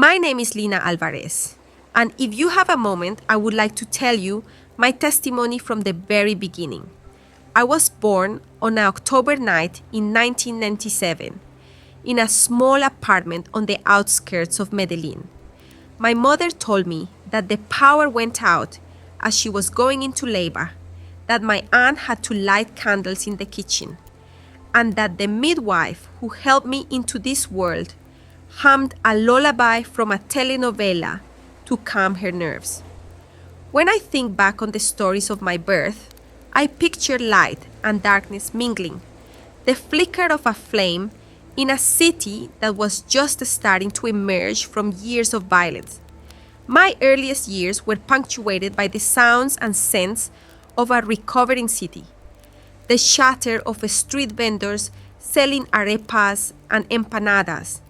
My name is Lina Alvarez, and if you have a moment, I would like to tell you my testimony from the very beginning. I was born on an October night in 1997 in a small apartment on the outskirts of Medellin. My mother told me that the power went out as she was going into labor, that my aunt had to light candles in the kitchen, and that the midwife who helped me into this world hummed a lullaby from a telenovela to calm her nerves. When I think back on the stories of my birth, I picture light and darkness mingling, the flicker of a flame in a city that was just starting to emerge from years of violence. My earliest years were punctuated by the sounds and scents of a recovering city, the chatter of street vendors selling arepas and empanadas,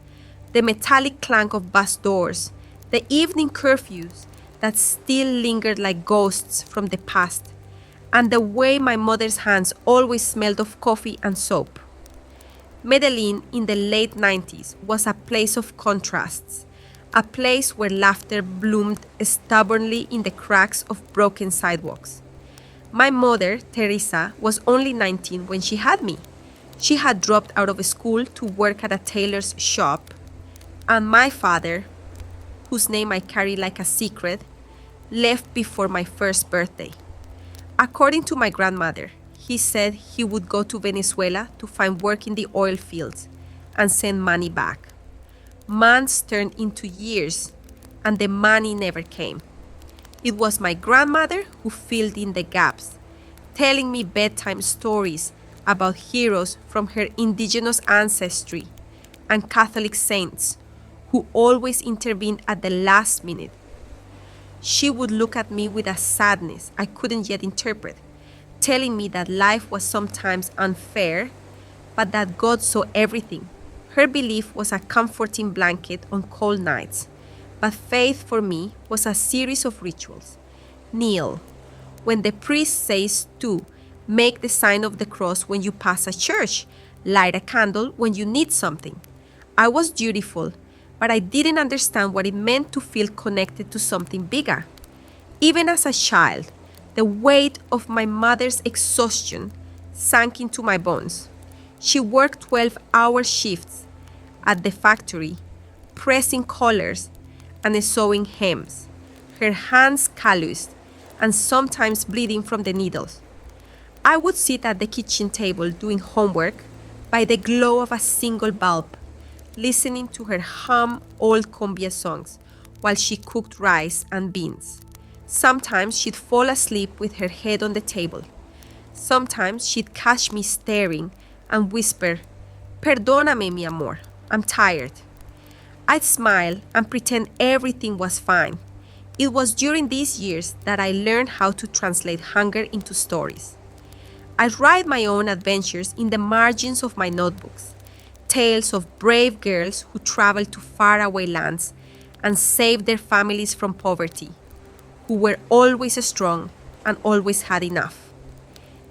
the metallic clank of bus doors, the evening curfews that still lingered like ghosts from the past, and the way my mother's hands always smelled of coffee and soap. Medellin in the late 90s was a place of contrasts, a place where laughter bloomed stubbornly in the cracks of broken sidewalks. My mother, Teresa, was only 19 when she had me. She had dropped out of school to work at a tailor's shop, and my father, whose name I carry like a secret, left before my first birthday. According to my grandmother, he said he would go to Venezuela to find work in the oil fields and send money back. Months turned into years, and the money never came. It was my grandmother who filled in the gaps, telling me bedtime stories about heroes from her indigenous ancestry and Catholic saints who always intervened at the last minute. She would look at me with a sadness I couldn't yet interpret, telling me that life was sometimes unfair, but that God saw everything. Her belief was a comforting blanket on cold nights, but faith for me was a series of rituals. Kneel. When the priest says to, make the sign of the cross when you pass a church. Light a candle when you need something. I was dutiful, but I didn't understand what it meant to feel connected to something bigger. Even as a child, the weight of my mother's exhaustion sank into my bones. She worked 12-hour shifts at the factory, pressing collars and sewing hems, her hands calloused and sometimes bleeding from the needles. I would sit at the kitchen table doing homework by the glow of a single bulb, listening to her hum old cumbia songs while she cooked rice and beans. Sometimes she'd fall asleep with her head on the table. Sometimes she'd catch me staring and whisper, "Perdóname, mi amor, I'm tired." I'd smile and pretend everything was fine. It was during these years that I learned how to translate hunger into stories. I'd write my own adventures in the margins of my notebooks, tales of brave girls who traveled to faraway lands and saved their families from poverty, who were always strong and always had enough.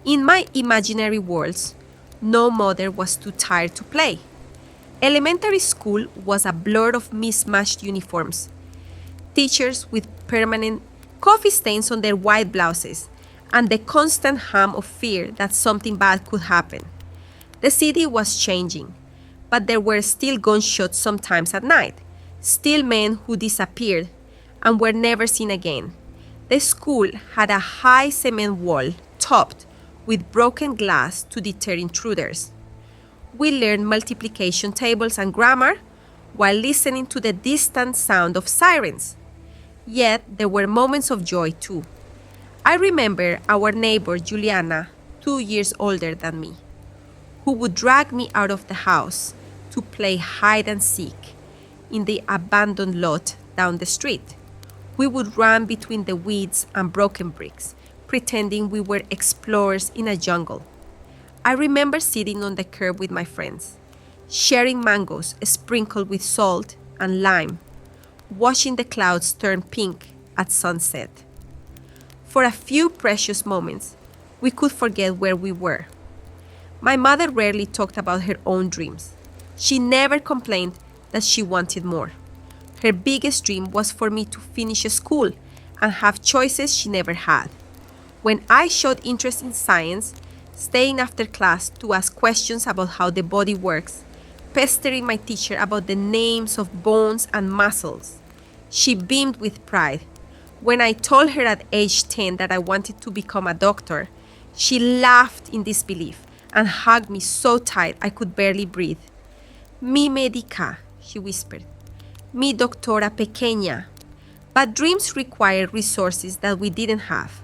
In my imaginary worlds, no mother was too tired to play. Elementary school was a blur of mismatched uniforms, teachers with permanent coffee stains on their white blouses, and the constant hum of fear that something bad could happen. The city was changing, but there were still gunshots sometimes at night, still men who disappeared and were never seen again. The school had a high cement wall topped with broken glass to deter intruders. We learned multiplication tables and grammar while listening to the distant sound of sirens. Yet there were moments of joy too. I remember our neighbor Juliana, 2 years older than me, who would drag me out of the house to play hide and seek in the abandoned lot down the street. We would run between the weeds and broken bricks, pretending we were explorers in a jungle. I remember sitting on the curb with my friends, sharing mangoes sprinkled with salt and lime, watching the clouds turn pink at sunset. For a few precious moments, we could forget where we were. My mother rarely talked about her own dreams. She never complained that she wanted more. Her biggest dream was for me to finish school and have choices she never had. When I showed interest in science, staying after class to ask questions about how the body works, pestering my teacher about the names of bones and muscles, she beamed with pride. When I told her at age 10 that I wanted to become a doctor, she laughed in disbelief and hugged me so tight I could barely breathe. Mi médica, she whispered. Mi doctora pequeña. But dreams required resources that we didn't have.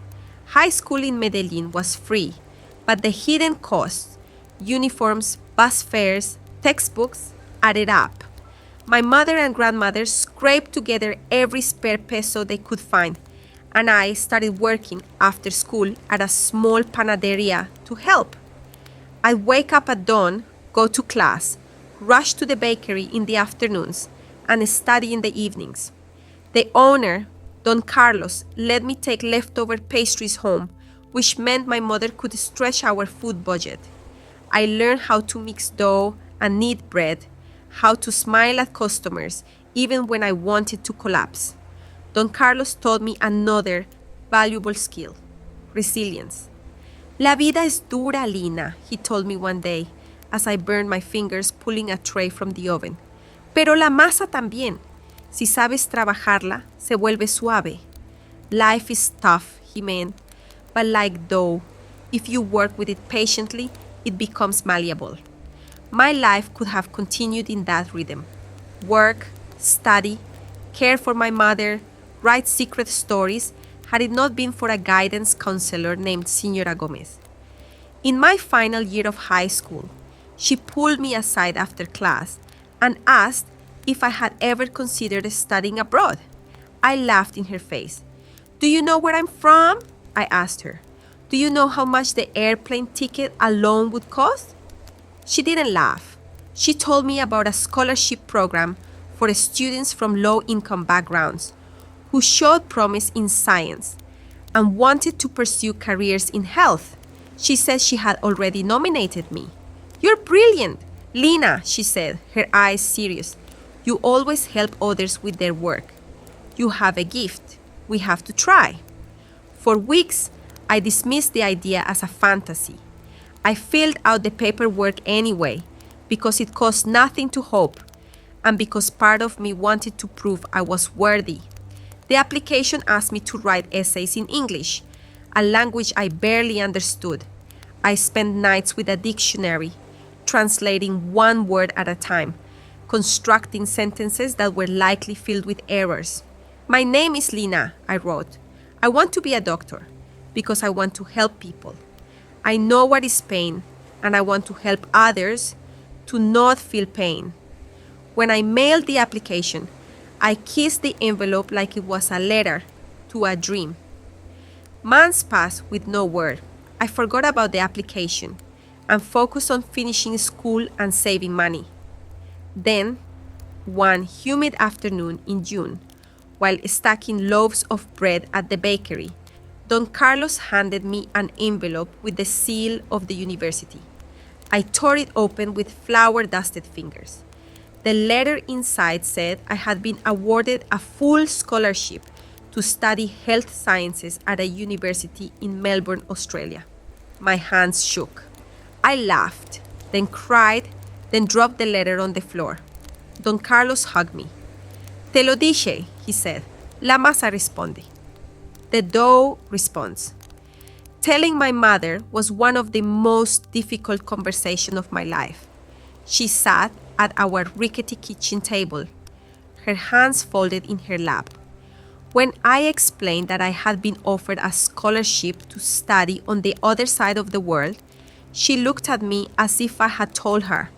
High school in Medellin was free, but the hidden costs, uniforms, bus fares, textbooks, added up. My mother and grandmother scraped together every spare peso they could find, and I started working after school at a small panaderia to help. I'd wake up at dawn, go to class, rush to the bakery in the afternoons, and study in the evenings. The owner, Don Carlos, let me take leftover pastries home, which meant my mother could stretch our food budget. I learned how to mix dough and knead bread, how to smile at customers, even when I wanted to collapse. Don Carlos taught me another valuable skill: resilience. La vida es dura, Lina, he told me one day as I burned my fingers pulling a tray from the oven. Pero la masa también. Si sabes trabajarla, se vuelve suave. Life is tough, he meant, but like dough, if you work with it patiently, it becomes malleable. My life could have continued in that rhythm. Work, study, care for my mother, write secret stories, had it not been for a guidance counselor named Señora Gomez. In my final year of high school, she pulled me aside after class and asked if I had ever considered studying abroad. I laughed in her face. Do you know where I'm from? I asked her. Do you know how much the airplane ticket alone would cost? She didn't laugh. She told me about a scholarship program for students from low-income backgrounds who showed promise in science and wanted to pursue careers in health. She said she had already nominated me. You're brilliant, Lina, she said, her eyes serious. You always help others with their work. You have a gift. We have to try. For weeks, I dismissed the idea as a fantasy. I filled out the paperwork anyway because it cost nothing to hope and because part of me wanted to prove I was worthy. The application asked me to write essays in English, a language I barely understood. I spent nights with a dictionary, translating one word at a time, constructing sentences that were likely filled with errors. My name is Lina, I wrote. I want to be a doctor because I want to help people. I know what is pain, and I want to help others to not feel pain. When I mailed the application, I kissed the envelope like it was a letter to a dream. Months passed with no word. I forgot about the application and focused on finishing school and saving money. Then, one humid afternoon in June, while stacking loaves of bread at the bakery, Don Carlos handed me an envelope with the seal of the university. I tore it open with flour-dusted fingers. The letter inside said I had been awarded a full scholarship to study health sciences at a university in Melbourne, Australia. My hands shook. I laughed, then cried, then dropped the letter on the floor. Don Carlos hugged me. Te lo dije, he said. La masa responde. The dough responds. Telling my mother was one of the most difficult conversations of my life. She sat at our rickety kitchen table, her hands folded in her lap. When I explained that I had been offered a scholarship to study on the other side of the world, she looked at me as if I had told her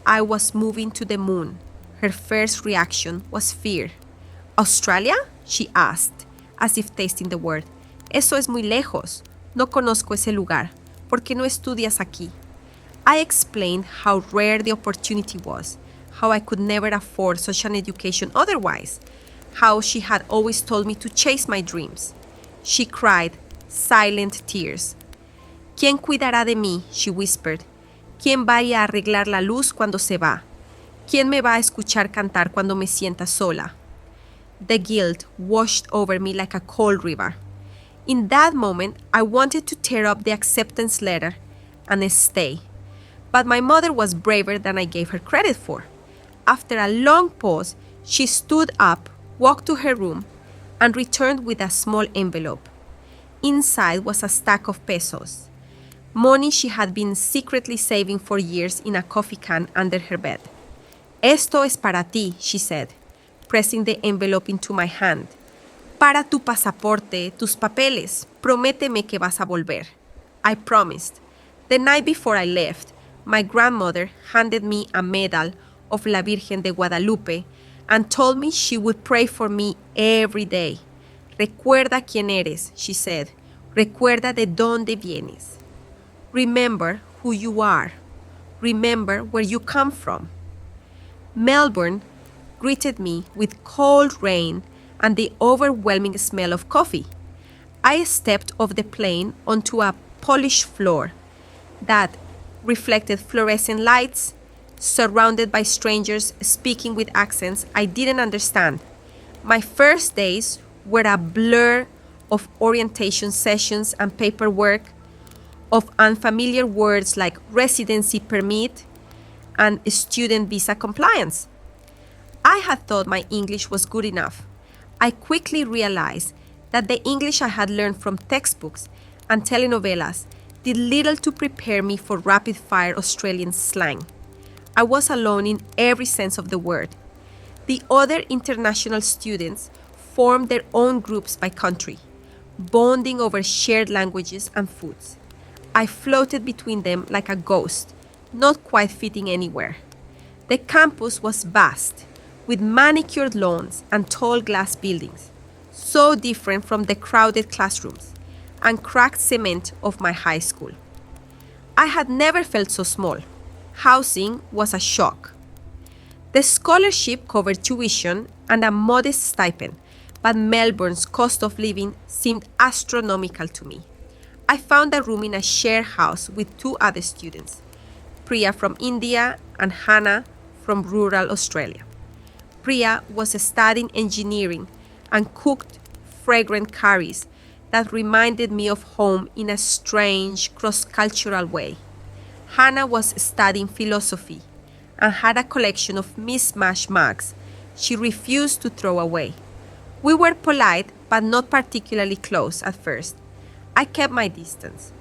I was moving to the moon. Her first reaction was fear. ¿Australia? She asked, as if tasting the word. Eso es muy lejos. No conozco ese lugar. ¿Por qué no estudias aquí? I explained how rare the opportunity was, how I could never afford such an education otherwise, how she had always told me to chase my dreams. She cried, silent tears. ¿Quién cuidará de mí? She whispered. ¿Quién va a arreglar la luz cuando se va? ¿Quién me va a escuchar cantar cuando me sienta sola? The guilt washed over me like a cold river. In that moment, I wanted to tear up the acceptance letter and stay. But my mother was braver than I gave her credit for. After a long pause, she stood up, walked to her room, and returned with a small envelope. Inside was a stack of pesos, money she had been secretly saving for years in a coffee can under her bed. Esto es para ti, she said, pressing the envelope into my hand. Para tu pasaporte, tus papeles. Prométeme que vas a volver. I promised. The night before I left, my grandmother handed me a medal of La Virgen de Guadalupe and told me she would pray for me every day. Recuerda quién eres, she said. Recuerda de dónde vienes. Remember who you are. Remember where you come from. Melbourne greeted me with cold rain and the overwhelming smell of coffee. I stepped off the plane onto a polished floor that reflected fluorescent lights, surrounded by strangers speaking with accents I didn't understand. My first days were a blur of orientation sessions and paperwork, of unfamiliar words like residency permit and student visa compliance. I had thought my English was good enough. I quickly realized that the English I had learned from textbooks and telenovelas did little to prepare me for rapid-fire Australian slang. I was alone in every sense of the word. The other international students formed their own groups by country, bonding over shared languages and foods. I floated between them like a ghost, not quite fitting anywhere. The campus was vast, with manicured lawns and tall glass buildings, so different from the crowded classrooms and cracked cement of my high school. I had never felt so small. Housing was a shock. The scholarship covered tuition and a modest stipend, but Melbourne's cost of living seemed astronomical to me. I found a room in a share house with two other students, Priya from India and Hannah from rural Australia. Priya was studying engineering and cooked fragrant curries that reminded me of home in a strange, cross-cultural way. Hannah was studying philosophy and had a collection of mismatched mugs she refused to throw away. We were polite but not particularly close at first. I kept my distance,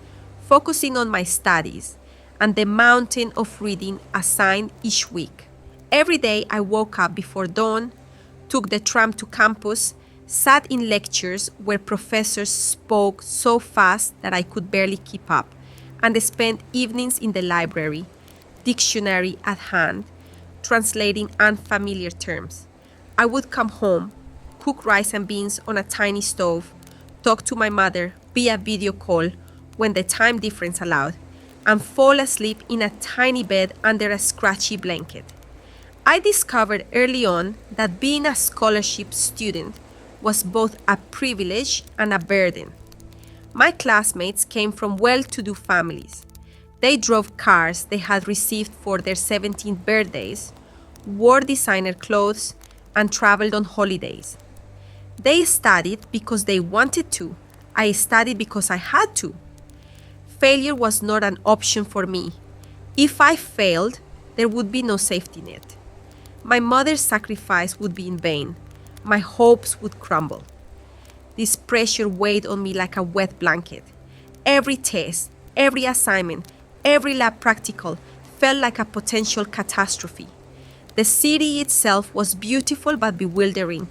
focusing on my studies and the mountain of reading assigned each week. Every day I woke up before dawn, took the tram to campus, sat in lectures where professors spoke so fast that I could barely keep up, and spent evenings in the library, dictionary at hand, translating unfamiliar terms. I would come home, cook rice and beans on a tiny stove, talk to my mother via video call when the time difference allowed, and fall asleep in a tiny bed under a scratchy blanket. I discovered early on that being a scholarship student was both a privilege and a burden. My classmates came from well-to-do families. They drove cars they had received for their 17th birthdays, wore designer clothes, and traveled on holidays. They studied because they wanted to. I studied because I had to. Failure was not an option for me. If I failed, there would be no safety net. My mother's sacrifice would be in vain. My hopes would crumble. This pressure weighed on me like a wet blanket. Every test, every assignment, every lab practical felt like a potential catastrophe. The city itself was beautiful but bewildering.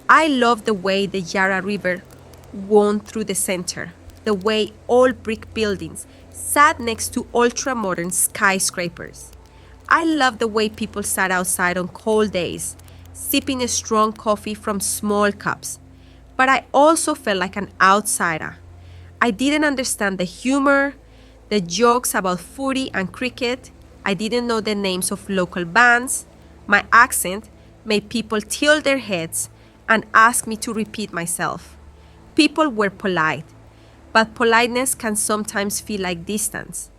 I loved the way the Yarra River wound through the center, the way all brick buildings sat next to ultra-modern skyscrapers. I loved the way people sat outside on cold days, sipping a strong coffee from small cups. But I also felt like an outsider. I didn't understand the humor, the jokes about footy and cricket. I didn't know the names of local bands. My accent made people tilt their heads and ask me to repeat myself. People were polite, but politeness can sometimes feel like distance.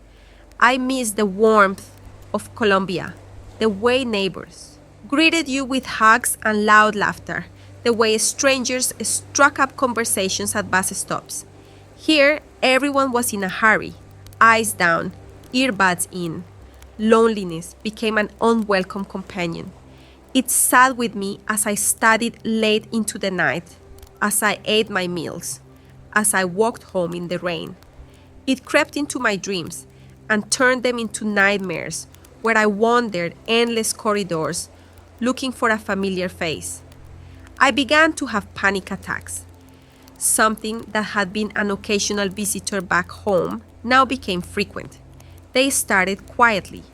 I miss the warmth of Colombia, the way neighbors greeted you with hugs and loud laughter, the way strangers struck up conversations at bus stops. Here, everyone was in a hurry, eyes down, earbuds in. Loneliness became an unwelcome companion. It sat with me as I studied late into the night, as I ate my meals, as I walked home in the rain. It crept into my dreams and turned them into nightmares where I wandered endless corridors looking for a familiar face. I began to have panic attacks. Something that had been an occasional visitor back home now became frequent. They started quietly.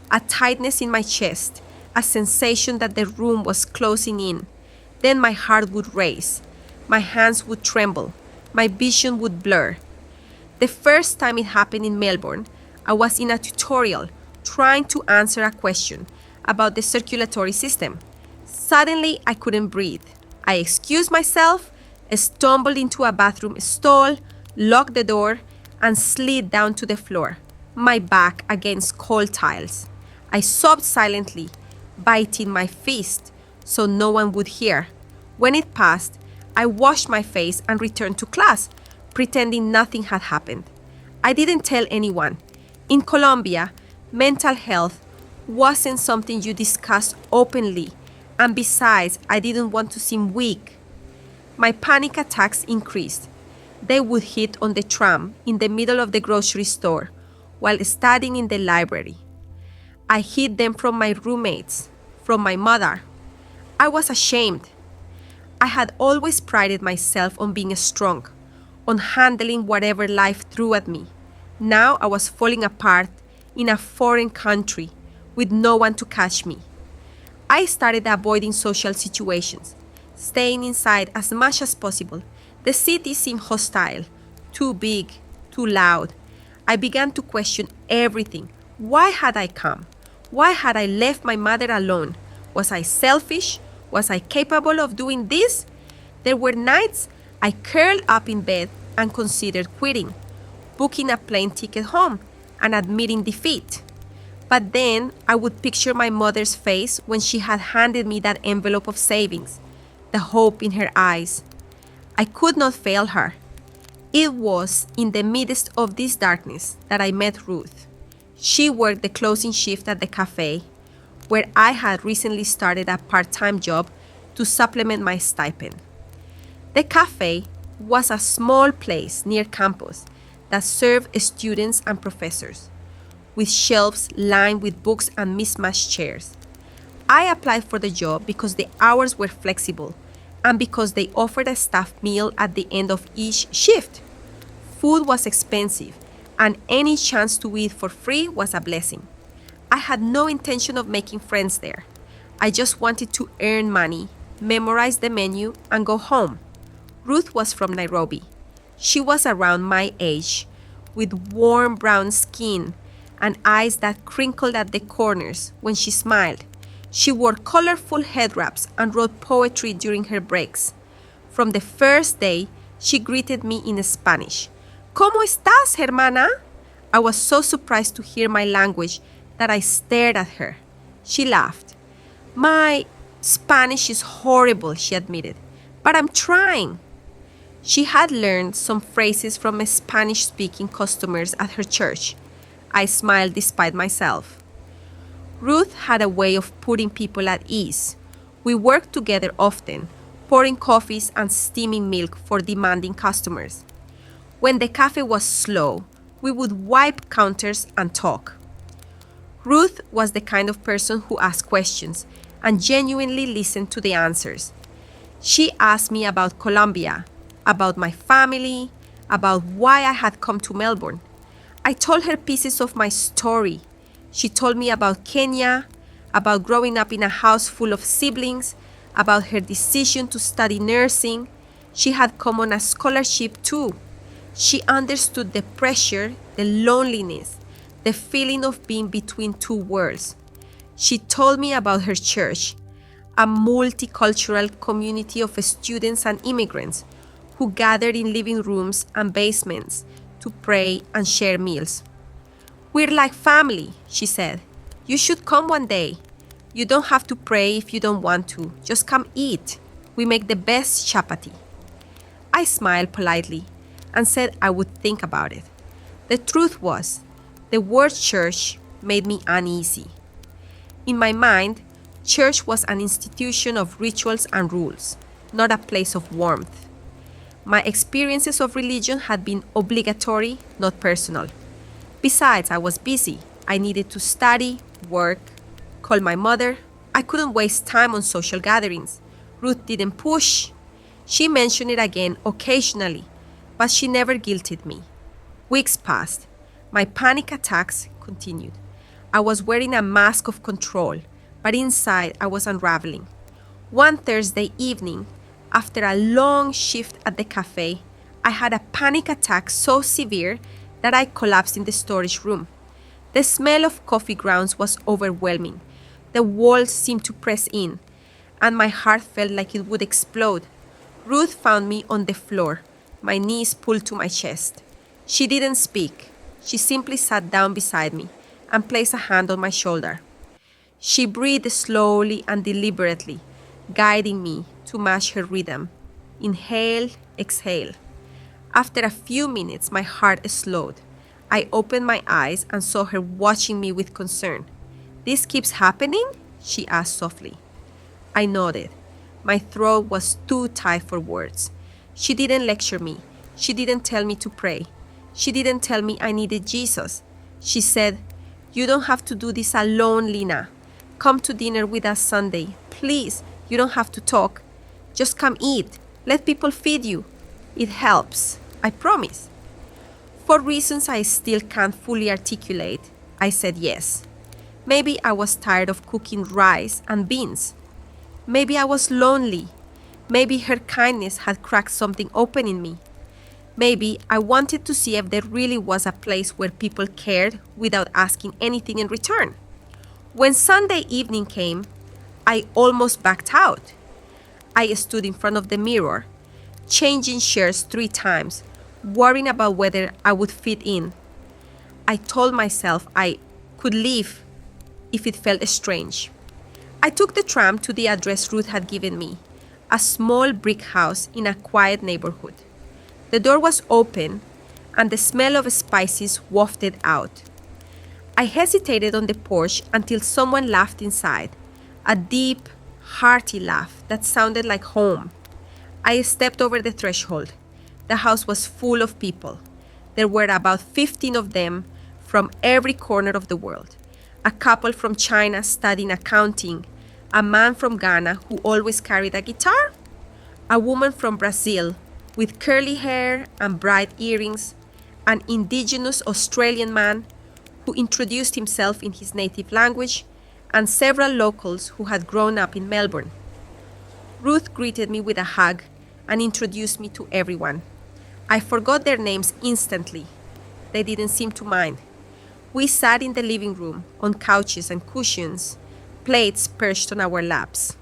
A tightness in my chest, a sensation that the room was closing in. Then my heart would race. My hands would tremble. My vision would blur. The first time it happened in Melbourne, I was in a tutorial trying to answer a question about the circulatory system. Suddenly, I couldn't breathe. I excused myself, stumbled into a bathroom stall, locked the door, and slid down to the floor, my back against cold tiles. I sobbed silently, biting my fist so no one would hear. When it passed, I washed my face and returned to class, pretending nothing had happened. I didn't tell anyone. In Colombia, mental health wasn't something you discussed openly, and besides, I didn't want to seem weak. My panic attacks increased. They would hit on the tram in the middle of the grocery store while studying in the library. I hid them from my roommates, from my mother. I was ashamed. I had always prided myself on being strong, on handling whatever life threw at me. Now I was falling apart in a foreign country with no one to catch me. I started avoiding social situations, staying inside as much as possible. The city seemed hostile, too big, too loud. I began to question everything. Why had I come? Why had I left my mother alone? Was I selfish? Was I capable of doing this? There were nights I curled up in bed and considered quitting, booking a plane ticket home, and admitting defeat. But then I would picture my mother's face when she had handed me that envelope of savings, the hope in her eyes. I could not fail her. It was in the midst of this darkness that I met Ruth. She worked the closing shift at the cafe, where I had recently started a part-time job to supplement my stipend. The cafe was a small place near campus that served students and professors, with shelves lined with books and mismatched chairs. I applied for the job because the hours were flexible and because they offered a staff meal at the end of each shift. Food was expensive, and any chance to eat for free was a blessing. I had no intention of making friends there. I just wanted to earn money, memorize the menu, and go home. Ruth was from Nairobi. She was around my age, with warm brown skin and eyes that crinkled at the corners when she smiled. She wore colorful head wraps and wrote poetry during her breaks. From the first day, she greeted me in Spanish. ¿Cómo estás, hermana? I was so surprised to hear my language that I stared at her. She laughed. My Spanish is horrible, she admitted, but I'm trying. She had learned some phrases from Spanish-speaking customers at her church. I smiled despite myself. Ruth had a way of putting people at ease. We worked together often, pouring coffees and steaming milk for demanding customers. When the cafe was slow, we would wipe counters and talk. Ruth was the kind of person who asked questions and genuinely listened to the answers. She asked me about Colombia, about my family, about why I had come to Melbourne. I told her pieces of my story. She told me about Kenya, about growing up in a house full of siblings, about her decision to study nursing. She had come on a scholarship too. She understood the pressure, the loneliness, the feeling of being between two worlds. She told me about her church, a multicultural community of students and immigrants who gathered in living rooms and basements to pray and share meals. We're like family, she said. You should come one day. You don't have to pray if you don't want to. Just come eat. We make the best chapati. I smiled politely and said I would think about it. The truth was, the word church made me uneasy. In my mind, church was an institution of rituals and rules, not a place of warmth. My experiences of religion had been obligatory, not personal. Besides, I was busy. I needed to study, work, call my mother. I couldn't waste time on social gatherings. Ruth didn't push. She mentioned it again occasionally, but she never guilted me. Weeks passed. My panic attacks continued. I was wearing a mask of control, but inside I was unraveling. One Thursday evening, after a long shift at the cafe, I had a panic attack so severe that I collapsed in the storage room. The smell of coffee grounds was overwhelming. The walls seemed to press in, and my heart felt like it would explode. Ruth found me on the floor, my knees pulled to my chest. She didn't speak. She simply sat down beside me and placed a hand on my shoulder. She breathed slowly and deliberately, guiding me to match her rhythm. Inhale, exhale. After a few minutes, my heart slowed. I opened my eyes and saw her watching me with concern. "This keeps happening?" she asked softly. I nodded. My throat was too tight for words. She didn't lecture me. She didn't tell me to pray. She didn't tell me I needed Jesus. She said, "You don't have to do this alone, Lina. Come to dinner with us Sunday. Please, you don't have to talk. Just come eat. Let people feed you. It helps. I promise." For reasons I still can't fully articulate, I said yes. Maybe I was tired of cooking rice and beans. Maybe I was lonely. Maybe her kindness had cracked something open in me. Maybe I wanted to see if there really was a place where people cared without asking anything in return. When Sunday evening came, I almost backed out. I stood in front of the mirror, changing shirts 3 times, worrying about whether I would fit in. I told myself I could leave if it felt strange. I took the tram to the address Ruth had given me, a small brick house in a quiet neighborhood. The door was open and the smell of spices wafted out. I hesitated on the porch until someone laughed inside, a deep, hearty laugh that sounded like home. I stepped over the threshold. The house was full of people. There were about 15 of them from every corner of the world. A couple from China studying accounting, a man from Ghana who always carried a guitar, a woman from Brazil with curly hair and bright earrings, an indigenous Australian man who introduced himself in his native language, and several locals who had grown up in Melbourne. Ruth greeted me with a hug and introduced me to everyone. I forgot their names instantly. They didn't seem to mind. We sat in the living room on couches and cushions, plates perched on our laps.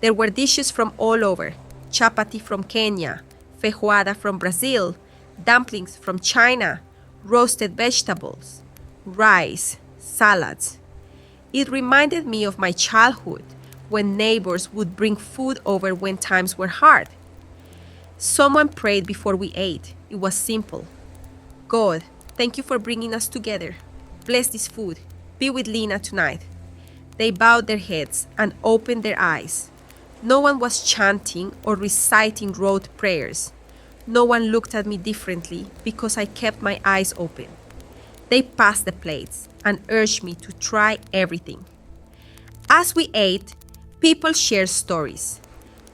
There were dishes from all over: chapati from Kenya, feijoada from Brazil, dumplings from China, roasted vegetables, rice, salads. It reminded me of my childhood when neighbors would bring food over when times were hard. Someone prayed before we ate. It was simple. "God, thank you for bringing us together. Bless this food. Be with Lina tonight." They bowed their heads and opened their eyes. No one was chanting or reciting rote prayers. No one looked at me differently because I kept my eyes open. They passed the plates and urged me to try everything. As we ate, people shared stories.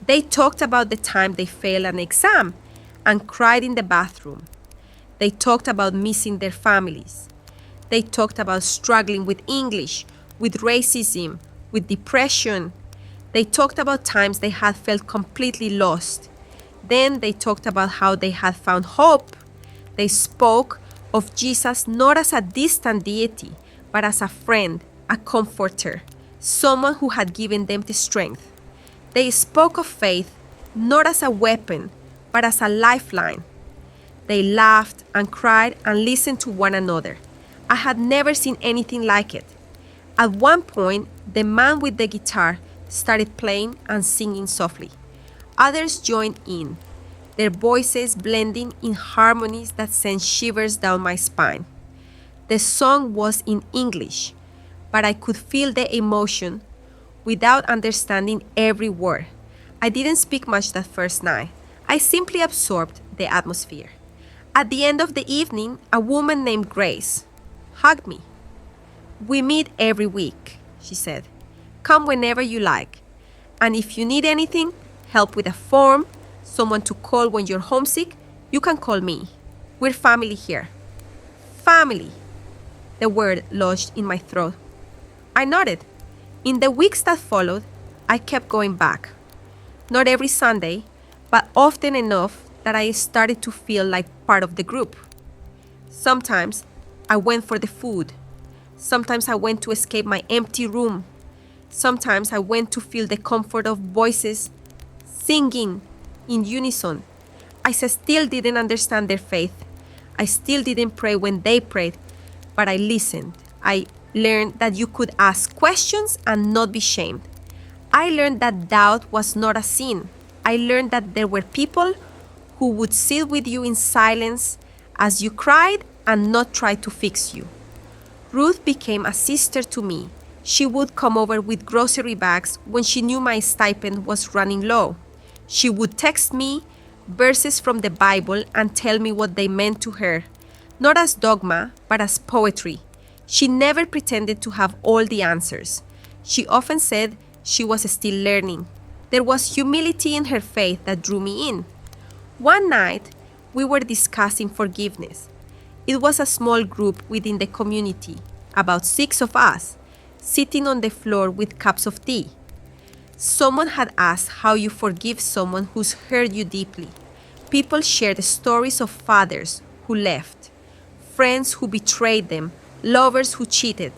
They talked about the time they failed an exam and cried in the bathroom. They talked about missing their families. They talked about struggling with English, with racism, with depression. They talked about times they had felt completely lost. Then they talked about how they had found hope. They spoke of Jesus not as a distant deity, but as a friend, a comforter, someone who had given them the strength. They spoke of faith not as a weapon, but as a lifeline. They laughed and cried and listened to one another. I had never seen anything like it. At one point, the man with the guitar started playing and singing softly. Others joined in, their voices blending in harmonies that sent shivers down my spine. The song was in English, but I could feel the emotion without understanding every word. I didn't speak much that first night. I simply absorbed the atmosphere. At the end of the evening, a woman named Grace hugged me. "We meet every week," she said. "Come whenever you like. And if you need anything, help with a form, someone to call when you're homesick, you can call me. We're family here." Family. The word lodged in my throat. I nodded. In the weeks that followed, I kept going back. Not every Sunday, but often enough that I started to feel like part of the group. Sometimes I went for the food. Sometimes I went to escape my empty room. Sometimes I went to feel the comfort of voices singing in unison. I still didn't understand their faith. I still didn't pray when they prayed, but I listened. I learned that you could ask questions and not be shamed. I learned that doubt was not a sin. I learned that there were people who would sit with you in silence as you cried and not try to fix you. Ruth became a sister to me. She would come over with grocery bags when she knew my stipend was running low. She would text me verses from the Bible and tell me what they meant to her, not as dogma, but as poetry. She never pretended to have all the answers. She often said she was still learning. There was humility in her faith that drew me in. One night, we were discussing forgiveness. It was a small group within the community, about 6 of us, sitting on the floor with cups of tea. Someone had asked how you forgive someone who's hurt you deeply. People shared stories of fathers who left, friends who betrayed them, lovers who cheated.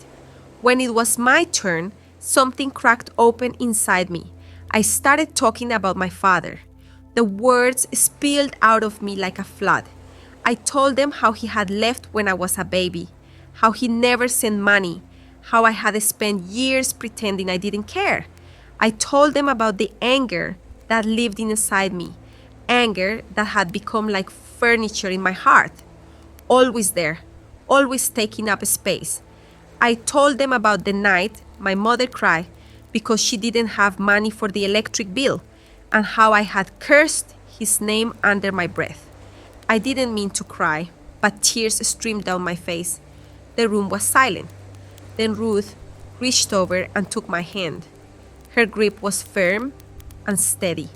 When it was my turn, something cracked open inside me. I started talking about my father. The words spilled out of me like a flood. I told them how he had left when I was a baby, how he never sent money, how I had spent years pretending I didn't care. I told them about the anger that lived inside me, anger that had become like furniture in my heart, always there, always taking up space. I told them about the night my mother cried because she didn't have money for the electric bill and how I had cursed his name under my breath. I didn't mean to cry, but tears streamed down my face. The room was silent. Then Ruth reached over and took my hand. Her grip was firm and steady.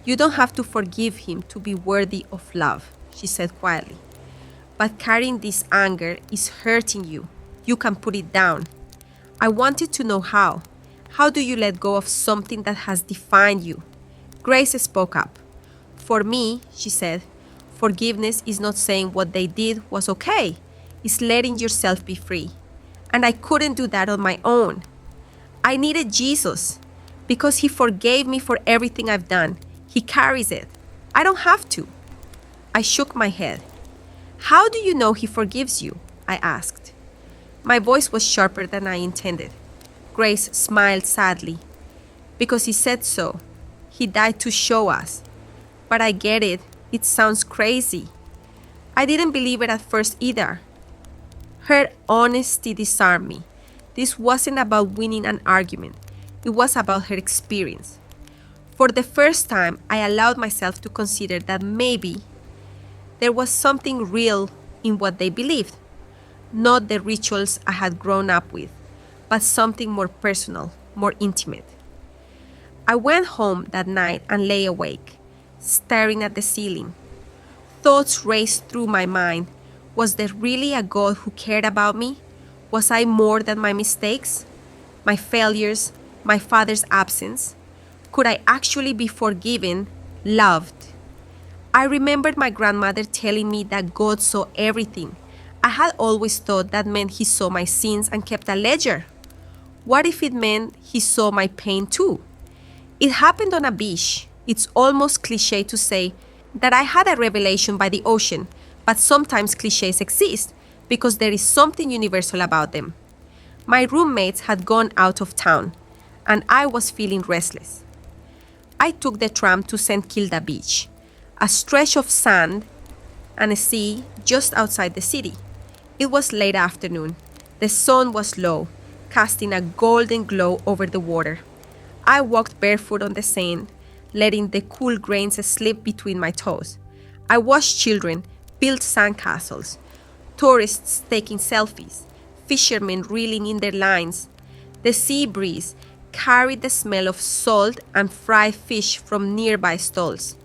"You don't have to forgive him to be worthy of love," she said quietly. "But carrying this anger is hurting you. You can put it down." I wanted to know how. How do you let go of something that has defined you? Grace spoke up. "For me," she said, "forgiveness is not saying what they did was okay. It's letting yourself be free. And I couldn't do that on my own. I needed Jesus because he forgave me for everything I've done. He carries it. I don't have to." I shook my head. "How do you know he forgives you?" I asked. My voice was sharper than I intended. Grace smiled sadly. "Because he said so. He died to show us." "But I get it. It sounds crazy." I didn't believe it at first either. Her honesty disarmed me. This wasn't about winning an argument. It was about her experience. For the first time, I allowed myself to consider that maybe there was something real in what they believed. Not the rituals I had grown up with, but something more personal, more intimate. I went home that night and lay awake, staring at the ceiling. Thoughts raced through my mind. Was there really a God who cared about me? Was I more than my mistakes, my failures, my father's absence? Could I actually be forgiven, loved? I remembered my grandmother telling me that God saw everything. I had always thought that meant he saw my sins and kept a ledger. What if it meant he saw my pain too? It happened on a beach. It's almost cliche to say that I had a revelation by the ocean, but sometimes cliches exist because there is something universal about them. My roommates had gone out of town, and I was feeling restless. I took the tram to St. Kilda Beach, a stretch of sand and a sea just outside the city. It was late afternoon. The sun was low, casting a golden glow over the water. I walked barefoot on the sand, letting the cool grains slip between my toes. I watched children build sandcastles, tourists taking selfies, fishermen reeling in their lines. The sea breeze carried the smell of salt and fried fish from nearby stalls.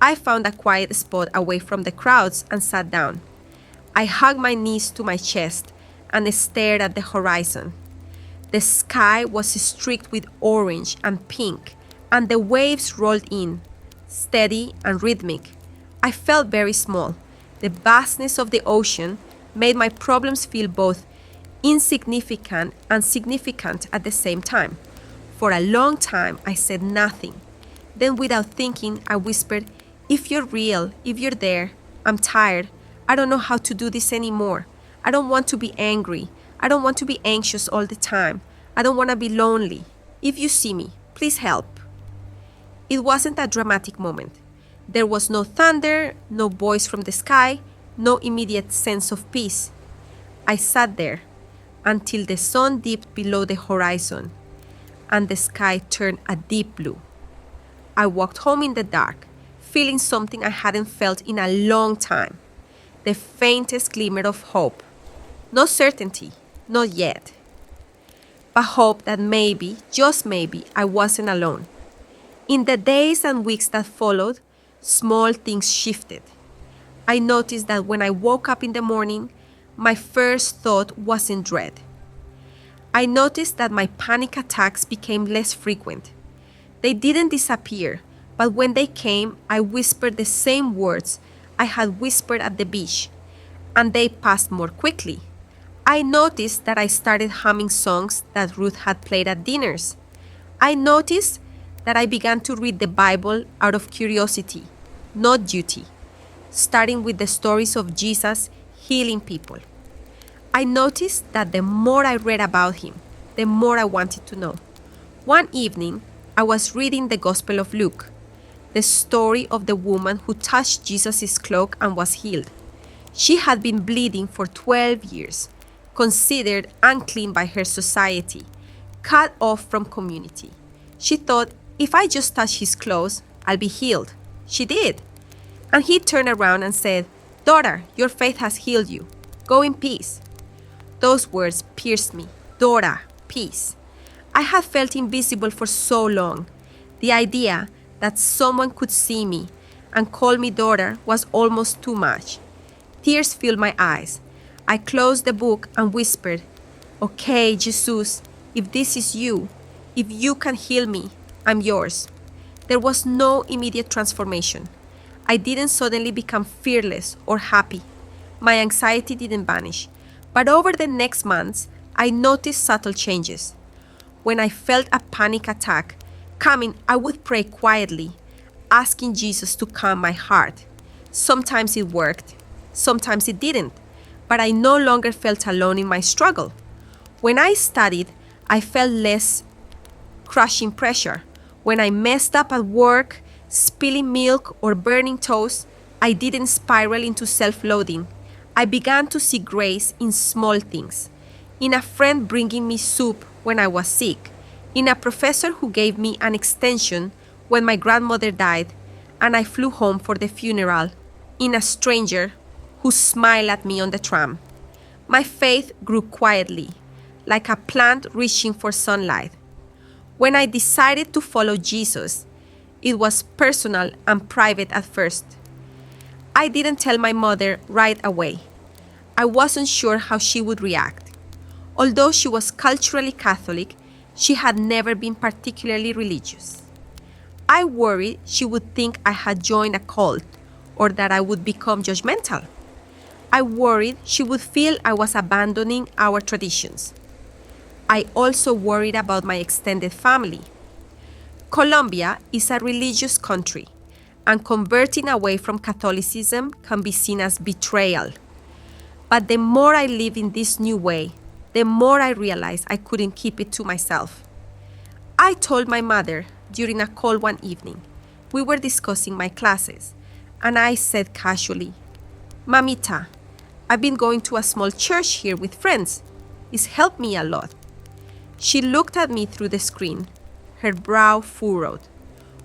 I found a quiet spot away from the crowds and sat down. I hugged my knees to my chest and stared at the horizon. The sky was streaked with orange and pink, and the waves rolled in, steady and rhythmic. I felt very small. The vastness of the ocean made my problems feel both insignificant and significant at the same time. For a long time, I said nothing. Then, without thinking, I whispered, "If you're real, if you're there, I'm tired. I don't know how to do this anymore. I don't want to be angry. I don't want to be anxious all the time. I don't want to be lonely. If you see me, please help." It wasn't a dramatic moment. There was no thunder, no voice from the sky, no immediate sense of peace. I sat there until the sun dipped below the horizon and the sky turned a deep blue. I walked home in the dark, feeling something I hadn't felt in a long time. The faintest glimmer of hope. No certainty, not yet. But hope that maybe, just maybe, I wasn't alone. In the days and weeks that followed, small things shifted. I noticed that when I woke up in the morning, my first thought wasn't dread. I noticed that my panic attacks became less frequent. They didn't disappear, but when they came, I whispered the same words I had whispered at the beach, and they passed more quickly. I noticed that I started humming songs that Ruth had played at dinners. I noticed that I began to read the Bible out of curiosity, not duty, starting with the stories of Jesus healing people. I noticed that the more I read about him, the more I wanted to know. One evening, I was reading the Gospel of Luke, the story of the woman who touched Jesus' cloak and was healed. She had been bleeding for 12 years, considered unclean by her society, cut off from community. She thought, if I just touch his clothes, I'll be healed. She did. And he turned around and said, "Daughter, your faith has healed you. Go in peace." Those words pierced me. Daughter, peace. I had felt invisible for so long. The idea that someone could see me and call me daughter was almost too much. Tears filled my eyes. I closed the book and whispered, "Okay, Jesus, if this is you, if you can heal me, I'm yours." There was no immediate transformation. I didn't suddenly become fearless or happy. My anxiety didn't vanish. But over the next months, I noticed subtle changes. When I felt a panic attack coming, I would pray quietly, asking Jesus to calm my heart. Sometimes it worked, sometimes it didn't, but I no longer felt alone in my struggle. When I studied, I felt less crushing pressure. When I messed up at work, spilling milk or burning toast, I didn't spiral into self-loathing. I began to see grace in small things. In a friend bringing me soup when I was sick. In a professor who gave me an extension when my grandmother died and I flew home for the funeral. In a stranger who smiled at me on the tram. My faith grew quietly, like a plant reaching for sunlight. When I decided to follow Jesus, it was personal and private at first. I didn't tell my mother right away. I wasn't sure how she would react. Although she was culturally Catholic, she had never been particularly religious. I worried she would think I had joined a cult or that I would become judgmental. I worried she would feel I was abandoning our traditions. I also worried about my extended family. Colombia is a religious country, and converting away from Catholicism can be seen as betrayal. But the more I live in this new way, the more I realized I couldn't keep it to myself. I told my mother, during a call one evening. We were discussing my classes, and I said casually, "Mamita, I've been going to a small church here with friends. It's helped me a lot." She looked at me through the screen, her brow furrowed.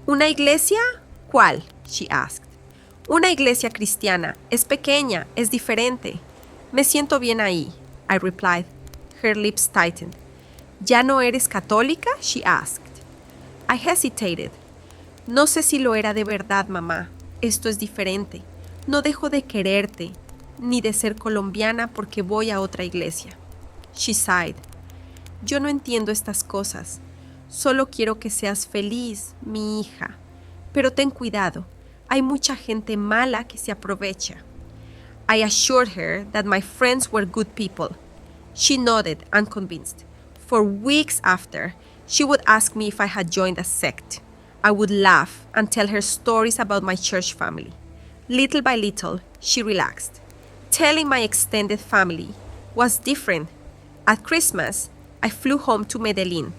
"¿Una iglesia? ¿Cuál?" she asked. "Una iglesia cristiana. Es pequeña, es diferente. Me siento bien ahí," I replied. Her lips tightened. "¿Ya no eres católica?" she asked. I hesitated. "No sé si lo era de verdad, mamá. Esto es diferente. No dejo de quererte, ni de ser colombiana porque voy a otra iglesia." She sighed. "Yo no entiendo estas cosas. Solo quiero que seas feliz, mi hija. Pero ten cuidado. Hay mucha gente mala que se aprovecha." I assured her that my friends were good people. She nodded, unconvinced. For weeks after, she would ask me if I had joined a sect. I would laugh and tell her stories about my church family. Little by little, she relaxed. Telling my extended family was different. At Christmas, I flew home to Medellin.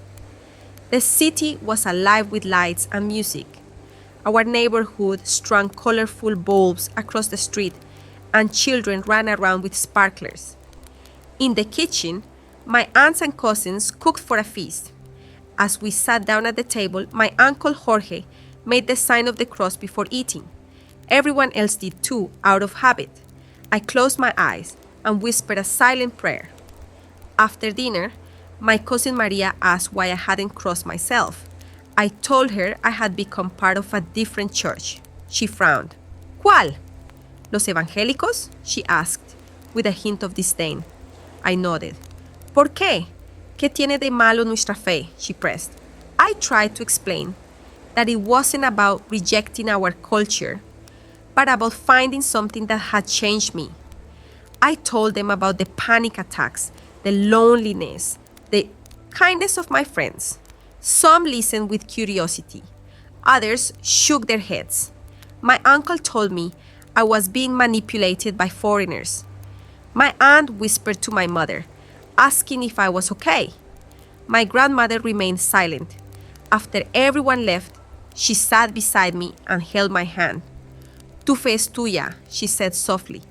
The city was alive with lights and music. Our neighborhood strung colorful bulbs across the street, and children ran around with sparklers. In the kitchen, my aunts and cousins cooked for a feast. As we sat down at the table, my uncle Jorge made the sign of the cross before eating. Everyone else did too, out of habit. I closed my eyes and whispered a silent prayer. After dinner, my cousin Maria asked why I hadn't crossed myself. I told her I had become part of a different church. She frowned. "¿Cuál? ¿Los evangélicos?" she asked, with a hint of disdain. I nodded. "¿Por qué? ¿Qué tiene de malo nuestra fe?" she pressed. I tried to explain that it wasn't about rejecting our culture, but about finding something that had changed me. I told them about the panic attacks, the loneliness, the kindness of my friends. Some listened with curiosity. Others shook their heads. My uncle told me I was being manipulated by foreigners. My aunt whispered to my mother, asking if I was okay. My grandmother remained silent. After everyone left, she sat beside me and held my hand. "Tu fe es tuya," she said softly.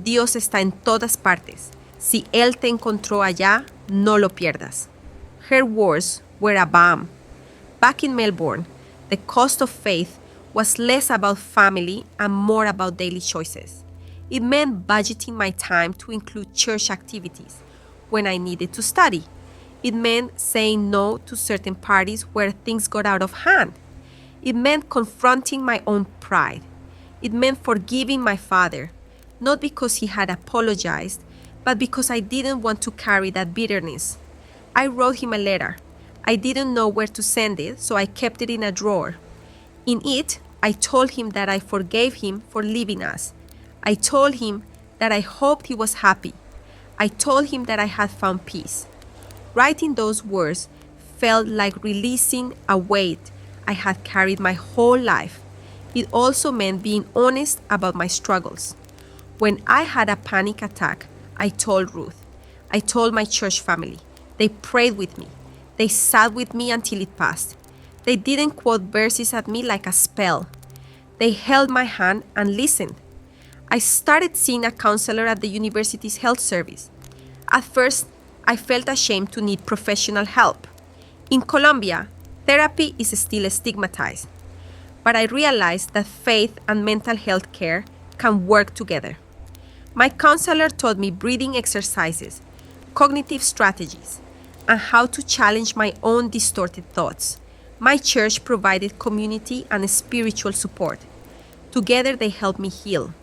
"Dios está en todas partes. Si Él te encontró allá, no lo pierdas." Her words were a balm. Back in Melbourne, the cost of faith was less about family and more about daily choices. It meant budgeting my time to include church activities when I needed to study. It meant saying no to certain parties where things got out of hand. It meant confronting my own pride. It meant forgiving my father, not because he had apologized, but because I didn't want to carry that bitterness. I wrote him a letter. I didn't know where to send it, so I kept it in a drawer. In it, I told him that I forgave him for leaving us. I told him that I hoped he was happy. I told him that I had found peace. Writing those words felt like releasing a weight I had carried my whole life. It also meant being honest about my struggles. When I had a panic attack, I told Ruth. I told my church family. They prayed with me. They sat with me until it passed. They didn't quote verses at me like a spell. They held my hand and listened. I started seeing a counselor at the university's health service. At first, I felt ashamed to need professional help. In Colombia, therapy is still stigmatized. But I realized that faith and mental health care can work together. My counselor taught me breathing exercises, cognitive strategies, and how to challenge my own distorted thoughts. My church provided community and spiritual support. Together, they helped me heal.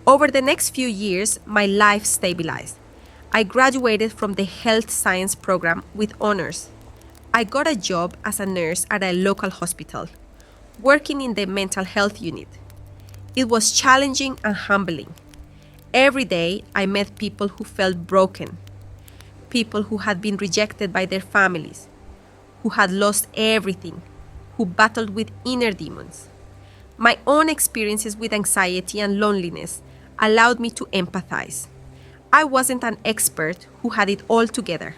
Over the next few years, my life stabilized. I graduated from the health science program with honors. I got a job as a nurse at a local hospital, working in the mental health unit. It was challenging and humbling. Every day, I met people who felt broken, people who had been rejected by their families, who had lost everything, who battled with inner demons. My own experiences with anxiety and loneliness allowed me to empathize. I wasn't an expert who had it all together.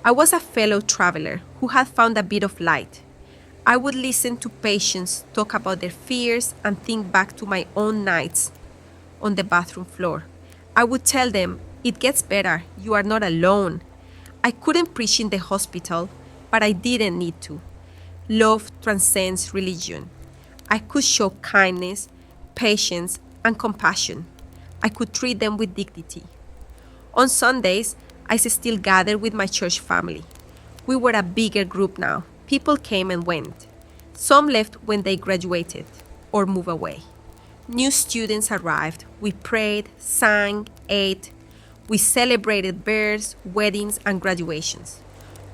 I was a fellow traveler who had found a bit of light. I would listen to patients talk about their fears and think back to my own nights on the bathroom floor. I would tell them, it gets better, you are not alone. I couldn't preach in the hospital, but I didn't need to. Love transcends religion. I could show kindness, patience, and compassion. I could treat them with dignity. On Sundays, I still gathered with my church family. We were a bigger group now. People came and went. Some left when they graduated or moved away. New students arrived. We prayed, sang, ate. We celebrated births, weddings, and graduations.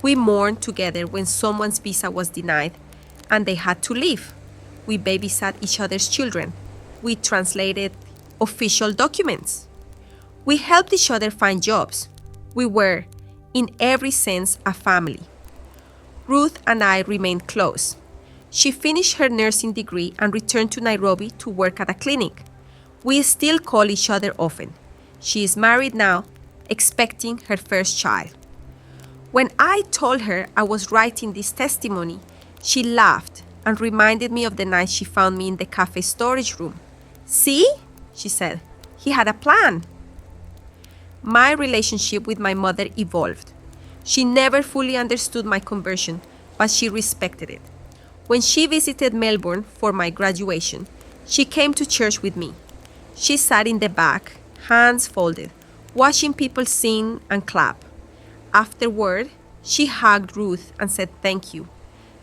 We mourned together when someone's visa was denied and they had to leave. We babysat each other's children. We translated official documents. We helped each other find jobs. We were, in every sense, a family. Ruth and I remained close. She finished her nursing degree and returned to Nairobi to work at a clinic. We still call each other often. She is married now, expecting her first child. When I told her I was writing this testimony, she laughed and reminded me of the night she found me in the cafe storage room. See, she said, he had a plan. My relationship with my mother evolved. She never fully understood my conversion, but she respected it. When she visited Melbourne for my graduation, she came to church with me. She sat in the back, hands folded, watching people sing and clap. Afterward, she hugged Ruth and said thank you.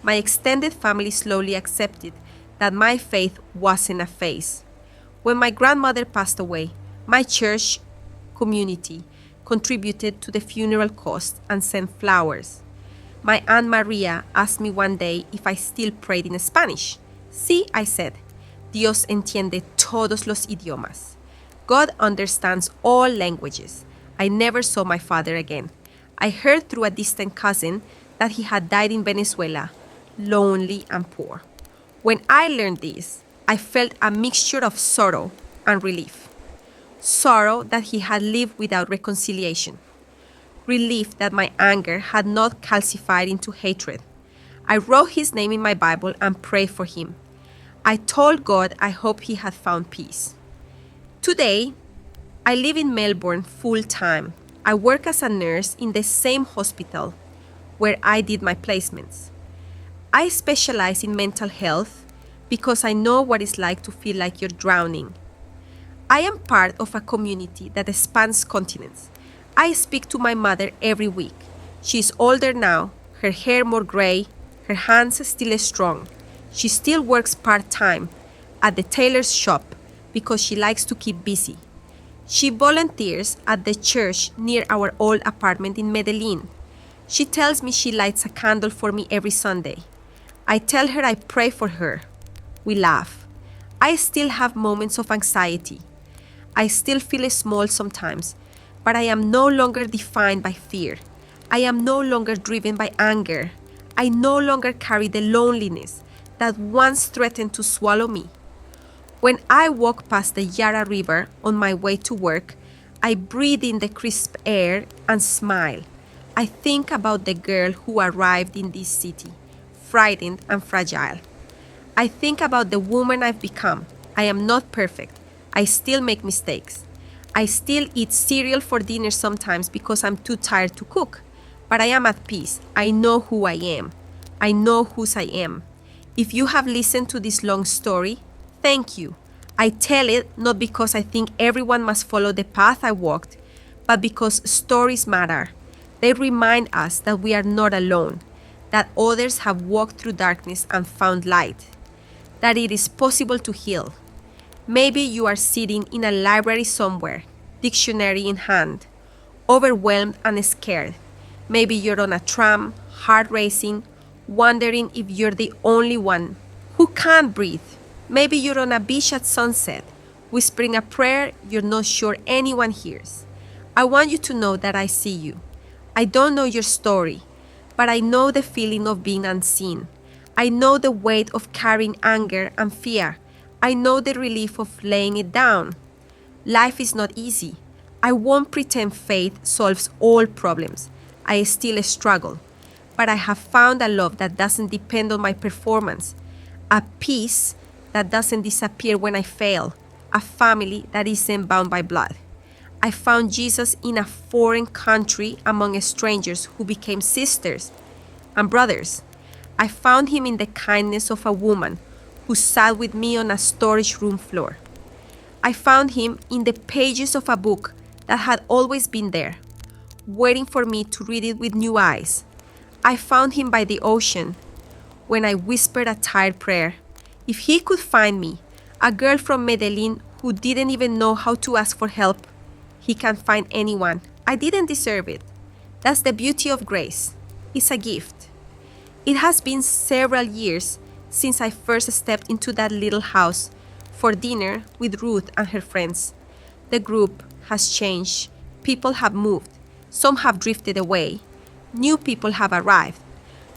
My extended family slowly accepted that my faith wasn't a phase. When my grandmother passed away, my church community contributed to the funeral costs and sent flowers. My Aunt Maria asked me one day if I still prayed in Spanish. Sí, I said. Dios entiende todos los idiomas. God understands all languages. I never saw my father again. I heard through a distant cousin that he had died in Venezuela, lonely and poor. When I learned this, I felt a mixture of sorrow and relief. Sorrow that he had lived without reconciliation. Relief that my anger had not calcified into hatred. I wrote his name in my Bible and prayed for him. I told God I hope he had found peace. Today, I live in Melbourne full time. I work as a nurse in the same hospital where I did my placements. I specialize in mental health because I know what it's like to feel like you're drowning. I am part of a community that spans continents. I speak to my mother every week. She is older now, her hair more gray, her hands still strong. She still works part-time at the tailor's shop because she likes to keep busy. She volunteers at the church near our old apartment in Medellin. She tells me she lights a candle for me every Sunday. I tell her I pray for her. We laugh. I still have moments of anxiety. I still feel small sometimes, but I am no longer defined by fear. I am no longer driven by anger. I no longer carry the loneliness that once threatened to swallow me. When I walk past the Yarra River on my way to work, I breathe in the crisp air and smile. I think about the girl who arrived in this city, frightened and fragile. I think about the woman I've become. I am not perfect. I still make mistakes. I still eat cereal for dinner sometimes because I'm too tired to cook. But I am at peace. I know who I am. I know whose I am. If you have listened to this long story, thank you. I tell it not because I think everyone must follow the path I walked, but because stories matter. They remind us that we are not alone, that others have walked through darkness and found light, that it is possible to heal. Maybe you are sitting in a library somewhere, dictionary in hand, overwhelmed and scared. Maybe you're on a tram, heart racing, wondering if you're the only one who can't breathe. Maybe you're on a beach at sunset, whispering a prayer you're not sure anyone hears. I want you to know that I see you. I don't know your story, but I know the feeling of being unseen. I know the weight of carrying anger and fear. I know the relief of laying it down. Life is not easy. I won't pretend faith solves all problems. I still struggle. but I have found a love that doesn't depend on my performance, a peace that doesn't disappear when I fail, a family that isn't bound by blood. I found Jesus in a foreign country among strangers who became sisters and brothers. I found him in the kindness of a woman who sat with me on a storage room floor. I found him in the pages of a book that had always been there, waiting for me to read it with new eyes. I found him by the ocean when I whispered a tired prayer. If he could find me, a girl from Medellin who didn't even know how to ask for help, he can find anyone. I didn't deserve it. That's the beauty of grace. It's a gift. It has been several years since I first stepped into that little house for dinner with Ruth and her friends. The group has changed. People have moved. Some have drifted away. New people have arrived.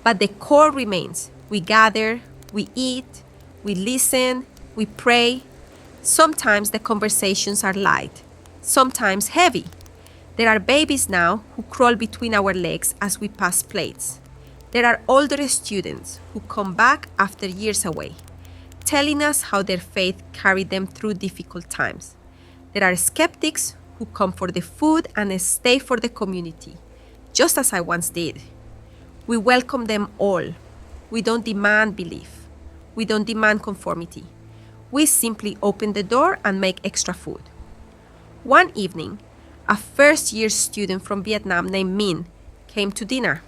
But the core remains. We gather, we eat, we listen, we pray. Sometimes the conversations are light, sometimes heavy. There are babies now who crawl between our legs as we pass plates. There are older students who come back after years away, telling us how their faith carried them through difficult times. There are skeptics who come for the food and stay for the community, just as I once did. We welcome them all. We don't demand belief. We don't demand conformity. We simply open the door and make extra food. One evening, a first-year student from Vietnam named Min came to dinner.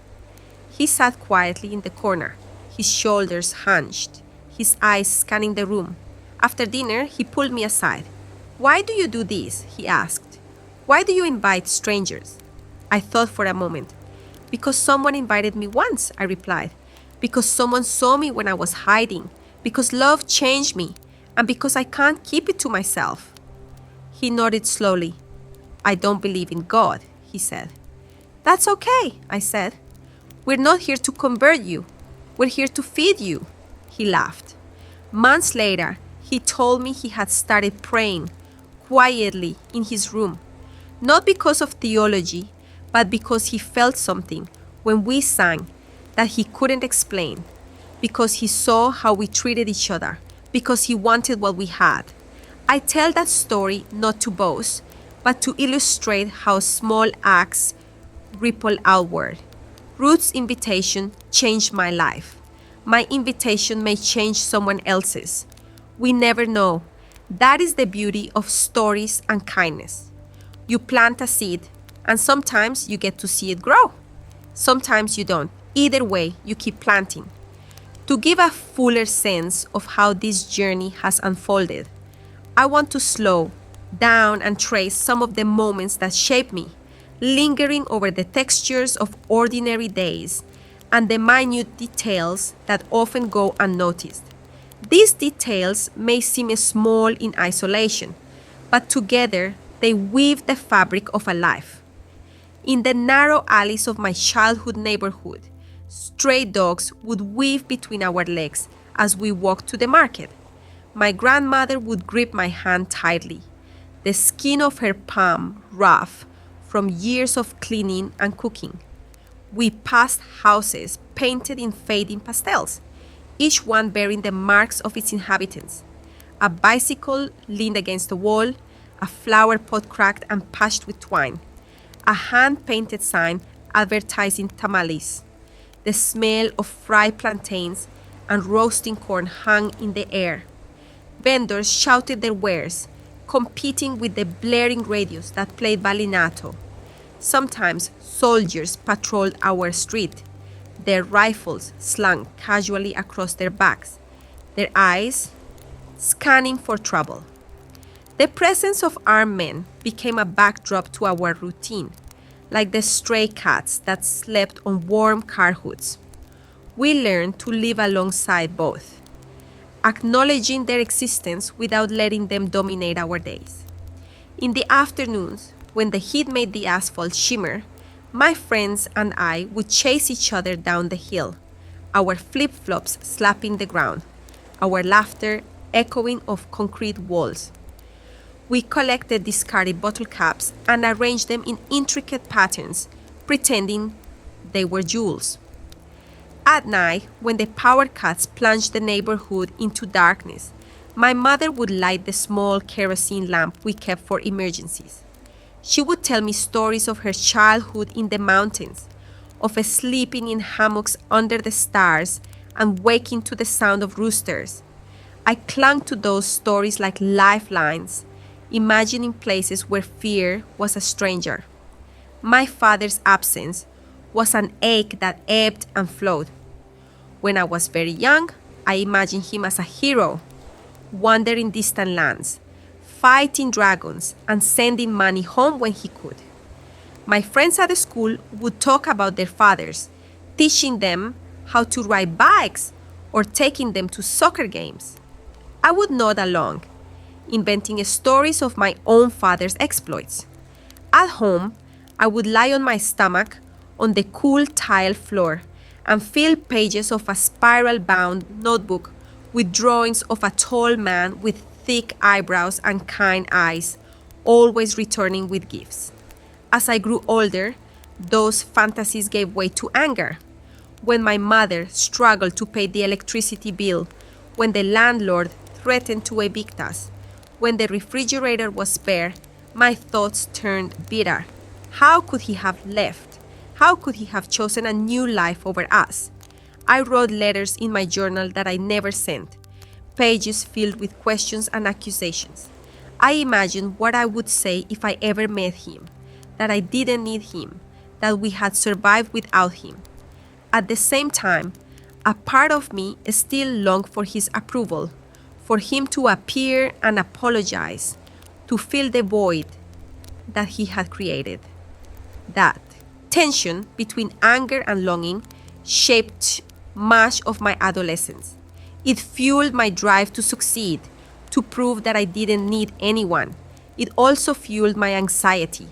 He sat quietly in the corner, his shoulders hunched, his eyes scanning the room. After dinner, he pulled me aside. "Why do you do this?" he asked. "Why do you invite strangers?" I thought for a moment. "Because someone invited me once," I replied. "Because someone saw me when I was hiding. Because love changed me. And because I can't keep it to myself." He nodded slowly. "I don't believe in God," he said. "That's okay," I said. "We're not here to convert you. We're here to feed you." He laughed. Months later, he told me he had started praying quietly in his room, not because of theology, but because he felt something when we sang that he couldn't explain, because he saw how we treated each other, because he wanted what we had. I tell that story not to boast, but to illustrate how small acts ripple outward. Ruth's invitation changed my life. My invitation may change someone else's. We never know. That is the beauty of stories and kindness. You plant a seed, and sometimes you get to see it grow. Sometimes you don't. Either way, you keep planting. To give a fuller sense of how this journey has unfolded, I want to slow down and trace some of the moments that shaped me, lingering over the textures of ordinary days and the minute details that often go unnoticed. These details may seem small in isolation, but together they weave the fabric of a life. In the narrow alleys of my childhood neighborhood, stray dogs would weave between our legs as we walked to the market. My grandmother would grip my hand tightly, the skin of her palm rough from years of cleaning and cooking. We passed houses painted in fading pastels, each one bearing the marks of its inhabitants. A bicycle leaned against the wall, a flower pot cracked and patched with twine, a hand-painted sign advertising tamales. The smell of fried plantains and roasting corn hung in the air. Vendors shouted their wares, competing with the blaring radios that played vallenato. Sometimes soldiers patrolled our street, their rifles slung casually across their backs, their eyes scanning for trouble. The presence of armed men became a backdrop to our routine, like the stray cats that slept on warm car hoods. We learned to live alongside both, acknowledging their existence without letting them dominate our days. In the afternoons, when the heat made the asphalt shimmer, my friends and I would chase each other down the hill, our flip-flops slapping the ground, our laughter echoing off concrete walls. We collected discarded bottle caps and arranged them in intricate patterns, pretending they were jewels. At night, when the power cuts plunged the neighborhood into darkness, my mother would light the small kerosene lamp we kept for emergencies. She would tell me stories of her childhood in the mountains, of sleeping in hammocks under the stars and waking to the sound of roosters. I clung to those stories like lifelines, imagining places where fear was a stranger. My father's absence was an ache that ebbed and flowed. When I was very young, I imagined him as a hero, wandering distant lands, fighting dragons, and sending money home when he could. My friends at the school would talk about their fathers, teaching them how to ride bikes or taking them to soccer games. I would nod along, inventing stories of my own father's exploits. At home, I would lie on my stomach on the cool tile floor and fill pages of a spiral-bound notebook with drawings of a tall man with thick eyebrows and kind eyes, always returning with gifts. As I grew older, those fantasies gave way to anger. When my mother struggled to pay the electricity bill, when the landlord threatened to evict us, when the refrigerator was bare, my thoughts turned bitter. How could he have left? How could he have chosen a new life over us? I wrote letters in my journal that I never sent, pages filled with questions and accusations. I imagined what I would say if I ever met him, that I didn't need him, that we had survived without him. At the same time, a part of me still longed for his approval, for him to appear and apologize, to fill the void that he had created. That tension between anger and longing shaped much of my adolescence. It fueled my drive to succeed, to prove that I didn't need anyone. It also fueled my anxiety,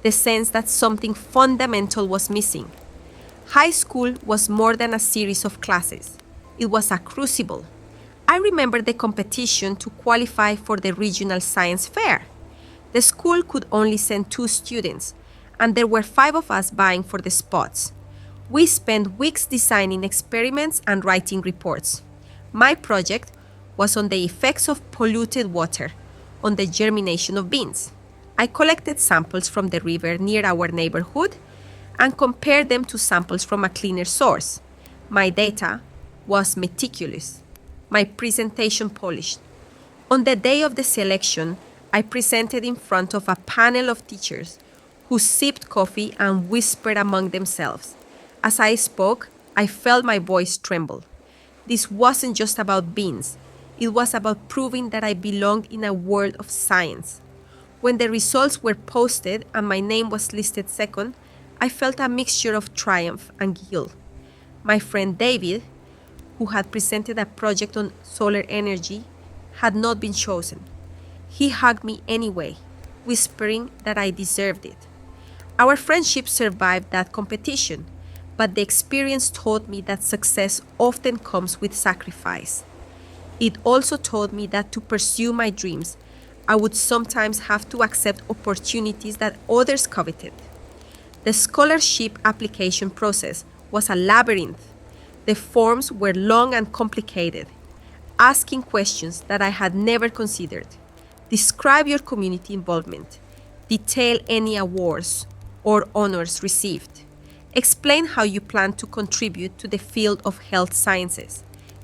the sense that something fundamental was missing. High school was more than a series of classes. It was a crucible. I remember the competition to qualify for the regional science fair. The school could only send 2 students, and there were 5 of us vying for the spots. We spent weeks designing experiments and writing reports. My project was on the effects of polluted water on the germination of beans. I collected samples from the river near our neighborhood and compared them to samples from a cleaner source. My data was meticulous, my presentation polished. On the day of the selection, I presented in front of a panel of teachers who sipped coffee and whispered among themselves. As I spoke, I felt my voice tremble. This wasn't just about beans. It was about proving that I belonged in a world of science. When the results were posted and my name was listed second, I felt a mixture of triumph and guilt. My friend David, who had presented a project on solar energy, had not been chosen. He hugged me anyway, whispering that I deserved it. Our friendship survived that competition, but the experience taught me that success often comes with sacrifice. It also taught me that to pursue my dreams, I would sometimes have to accept opportunities that others coveted. The scholarship application process was a labyrinth. The forms were long and complicated, asking questions that I had never considered. Describe your community involvement. Detail any awards or honors received. Explain how you plan to contribute to the field of health sciences.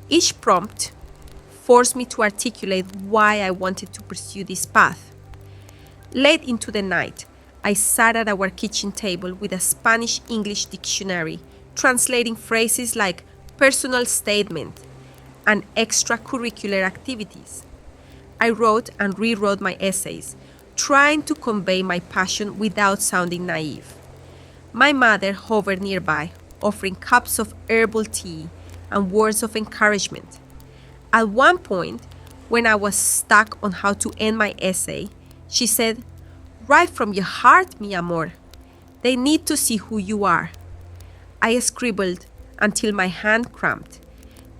Each prompt forced me to articulate why I wanted to pursue this path. Late into the night, I sat at our kitchen table with a Spanish-English dictionary, translating phrases like personal statement and extracurricular activities. I wrote and rewrote my essays, trying to convey my passion without sounding naive. My mother hovered nearby, offering cups of herbal tea and words of encouragement. At one point, when I was stuck on how to end my essay, she said, "Write from your heart, mi amor. They need to see who you are." I scribbled until my hand cramped,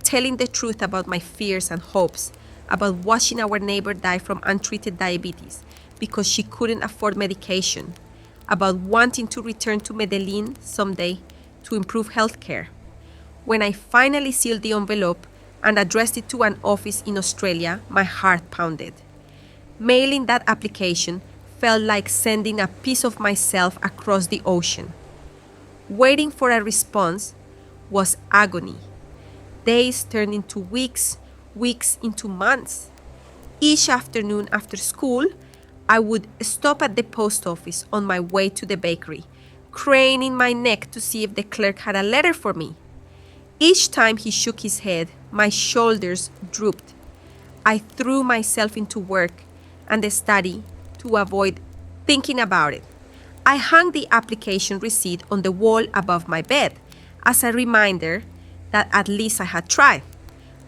telling the truth about my fears and hopes, about watching our neighbor die from untreated diabetes because she couldn't afford medication, about wanting to return to Medellin someday to improve healthcare. When I finally sealed the envelope and addressed it to an office in Australia, my heart pounded. Mailing that application felt like sending a piece of myself across the ocean. Waiting for a response was agony. Days turned into weeks, weeks into months. Each afternoon after school, I would stop at the post office on my way to the bakery, craning my neck to see if the clerk had a letter for me. Each time he shook his head, my shoulders drooped. I threw myself into work and the study to avoid thinking about it. I hung the application receipt on the wall above my bed as a reminder that at least I had tried.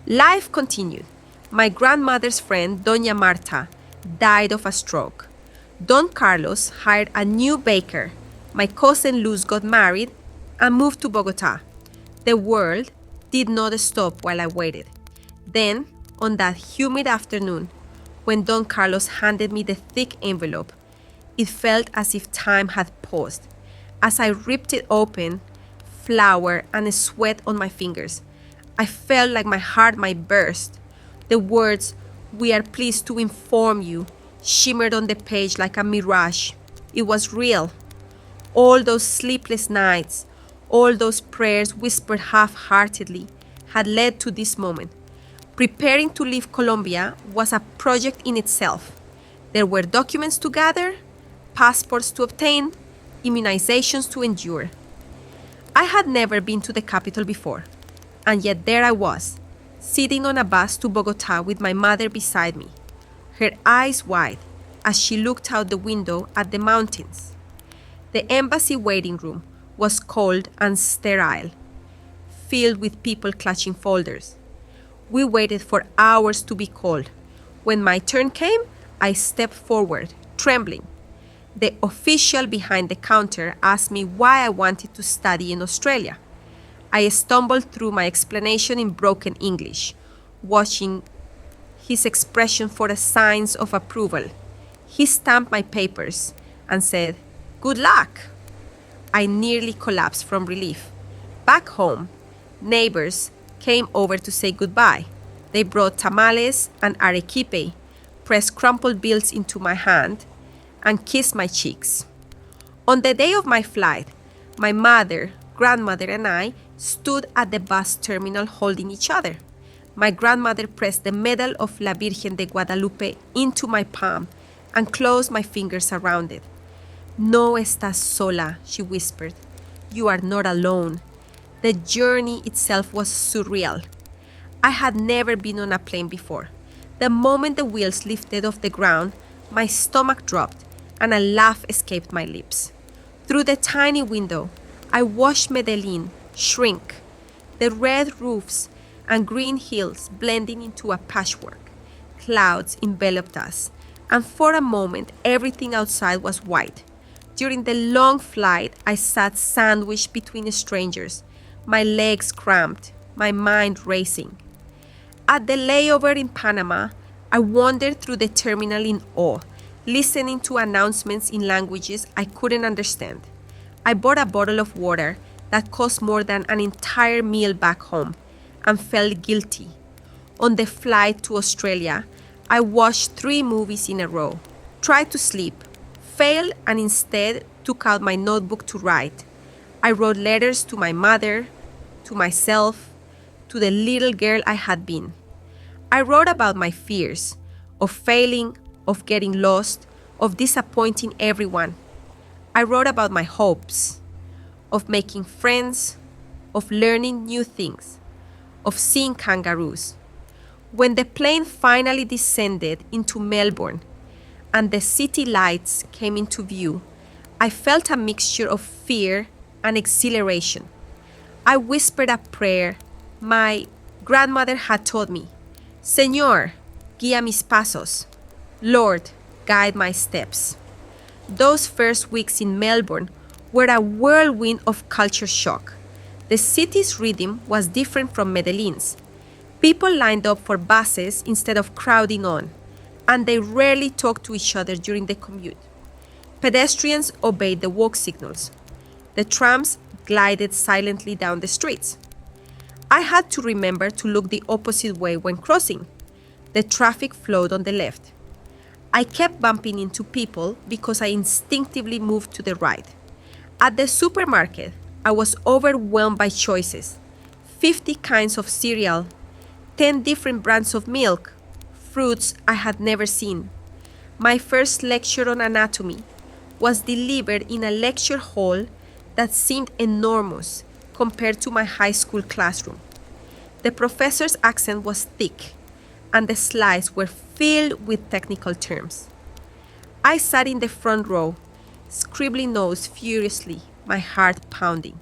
Life continued. My grandmother's friend, Doña Marta, died of a stroke. Don Carlos hired a new baker. My cousin Luz got married and moved to Bogota. The world did not stop while I waited. Then, on that humid afternoon, when Don Carlos handed me the thick envelope, it felt as if time had paused. As I ripped it open, flour and sweat on my fingers, I felt like my heart might burst. The words, "We are pleased to inform you," shimmered on the page like a mirage. It was real. All those sleepless nights, all those prayers whispered half-heartedly, had led to this moment. Preparing to leave Colombia was a project in itself. There were documents to gather, passports to obtain, immunizations to endure. I had never been to the capital before, and yet there I was, sitting on a bus to Bogota with my mother beside me, her eyes wide as she looked out the window at the mountains. The embassy waiting room was cold and sterile, filled with people clutching folders. We waited for hours to be called. When my turn came, I stepped forward, trembling. The official behind the counter asked me why I wanted to study in Australia. I stumbled through my explanation in broken English, watching his expression for the signs of approval. He stamped my papers and said, "Good luck." I nearly collapsed from relief. Back home, neighbors came over to say goodbye. They brought tamales and arequipe, pressed crumpled bills into my hand, and kissed my cheeks. On the day of my flight, my mother, grandmother, and I stood at the bus terminal holding each other. My grandmother pressed the medal of La Virgen de Guadalupe into my palm and closed my fingers around it. "No estás sola," she whispered. "You are not alone." The journey itself was surreal. I had never been on a plane before. The moment the wheels lifted off the ground, my stomach dropped and a laugh escaped my lips. Through the tiny window, I watched Medellin shrink, the red roofs and green hills blending into a patchwork. Clouds enveloped us, and for a moment everything outside was white. During the long flight, I sat sandwiched between strangers, my legs cramped, my mind racing. At the layover in Panama, I wandered through the terminal in awe, listening to announcements in languages I couldn't understand. I bought a bottle of water that cost more than an entire meal back home and felt guilty. On the flight to Australia, I watched 3 movies in a row, tried to sleep, failed, and instead took out my notebook to write. I wrote letters to my mother, to myself, to the little girl I had been. I wrote about my fears of failing, of getting lost, of disappointing everyone. I wrote about my hopes, of making friends, of learning new things, of seeing kangaroos. When the plane finally descended into Melbourne and the city lights came into view, I felt a mixture of fear and exhilaration. I whispered a prayer my grandmother had taught me. "Señor, guía mis pasos." Lord, guide my steps. Those first weeks in Melbourne were a whirlwind of culture shock. The city's rhythm was different from Medellin's. People lined up for buses instead of crowding on, and they rarely talked to each other during the commute. Pedestrians obeyed the walk signals. The trams glided silently down the streets. I had to remember to look the opposite way when crossing. The traffic flowed on the left. I kept bumping into people because I instinctively moved to the right. At the supermarket, I was overwhelmed by choices: 50 kinds of cereal, 10 different brands of milk, fruits I had never seen. My first lecture on anatomy was delivered in a lecture hall that seemed enormous compared to my high school classroom. The professor's accent was thick, and the slides were filled with technical terms. I sat in the front row, scribbling notes furiously, my heart pounding.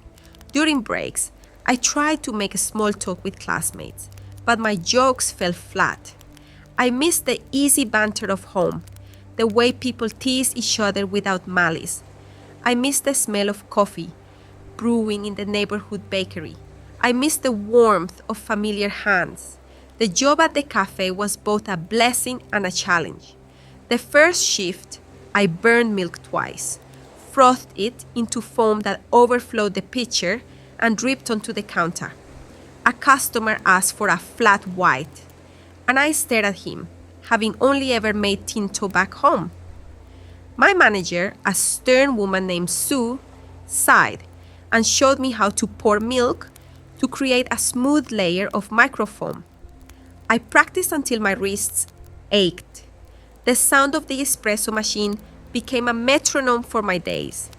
During breaks, I tried to make small talk with classmates, but my jokes fell flat. I missed the easy banter of home, the way people teased each other without malice. I missed the smell of coffee brewing in the neighborhood bakery. I missed the warmth of familiar hands. The job at the cafe was both a blessing and a challenge. The first shift, I burned milk twice, frothed it into foam that overflowed the pitcher and dripped onto the counter. A customer asked for a flat white, and I stared at him, having only ever made tinto back home. My manager, a stern woman named Sue, sighed and showed me how to pour milk to create a smooth layer of microfoam. I practiced until my wrists ached. The sound of the espresso machine became a metronome for my days.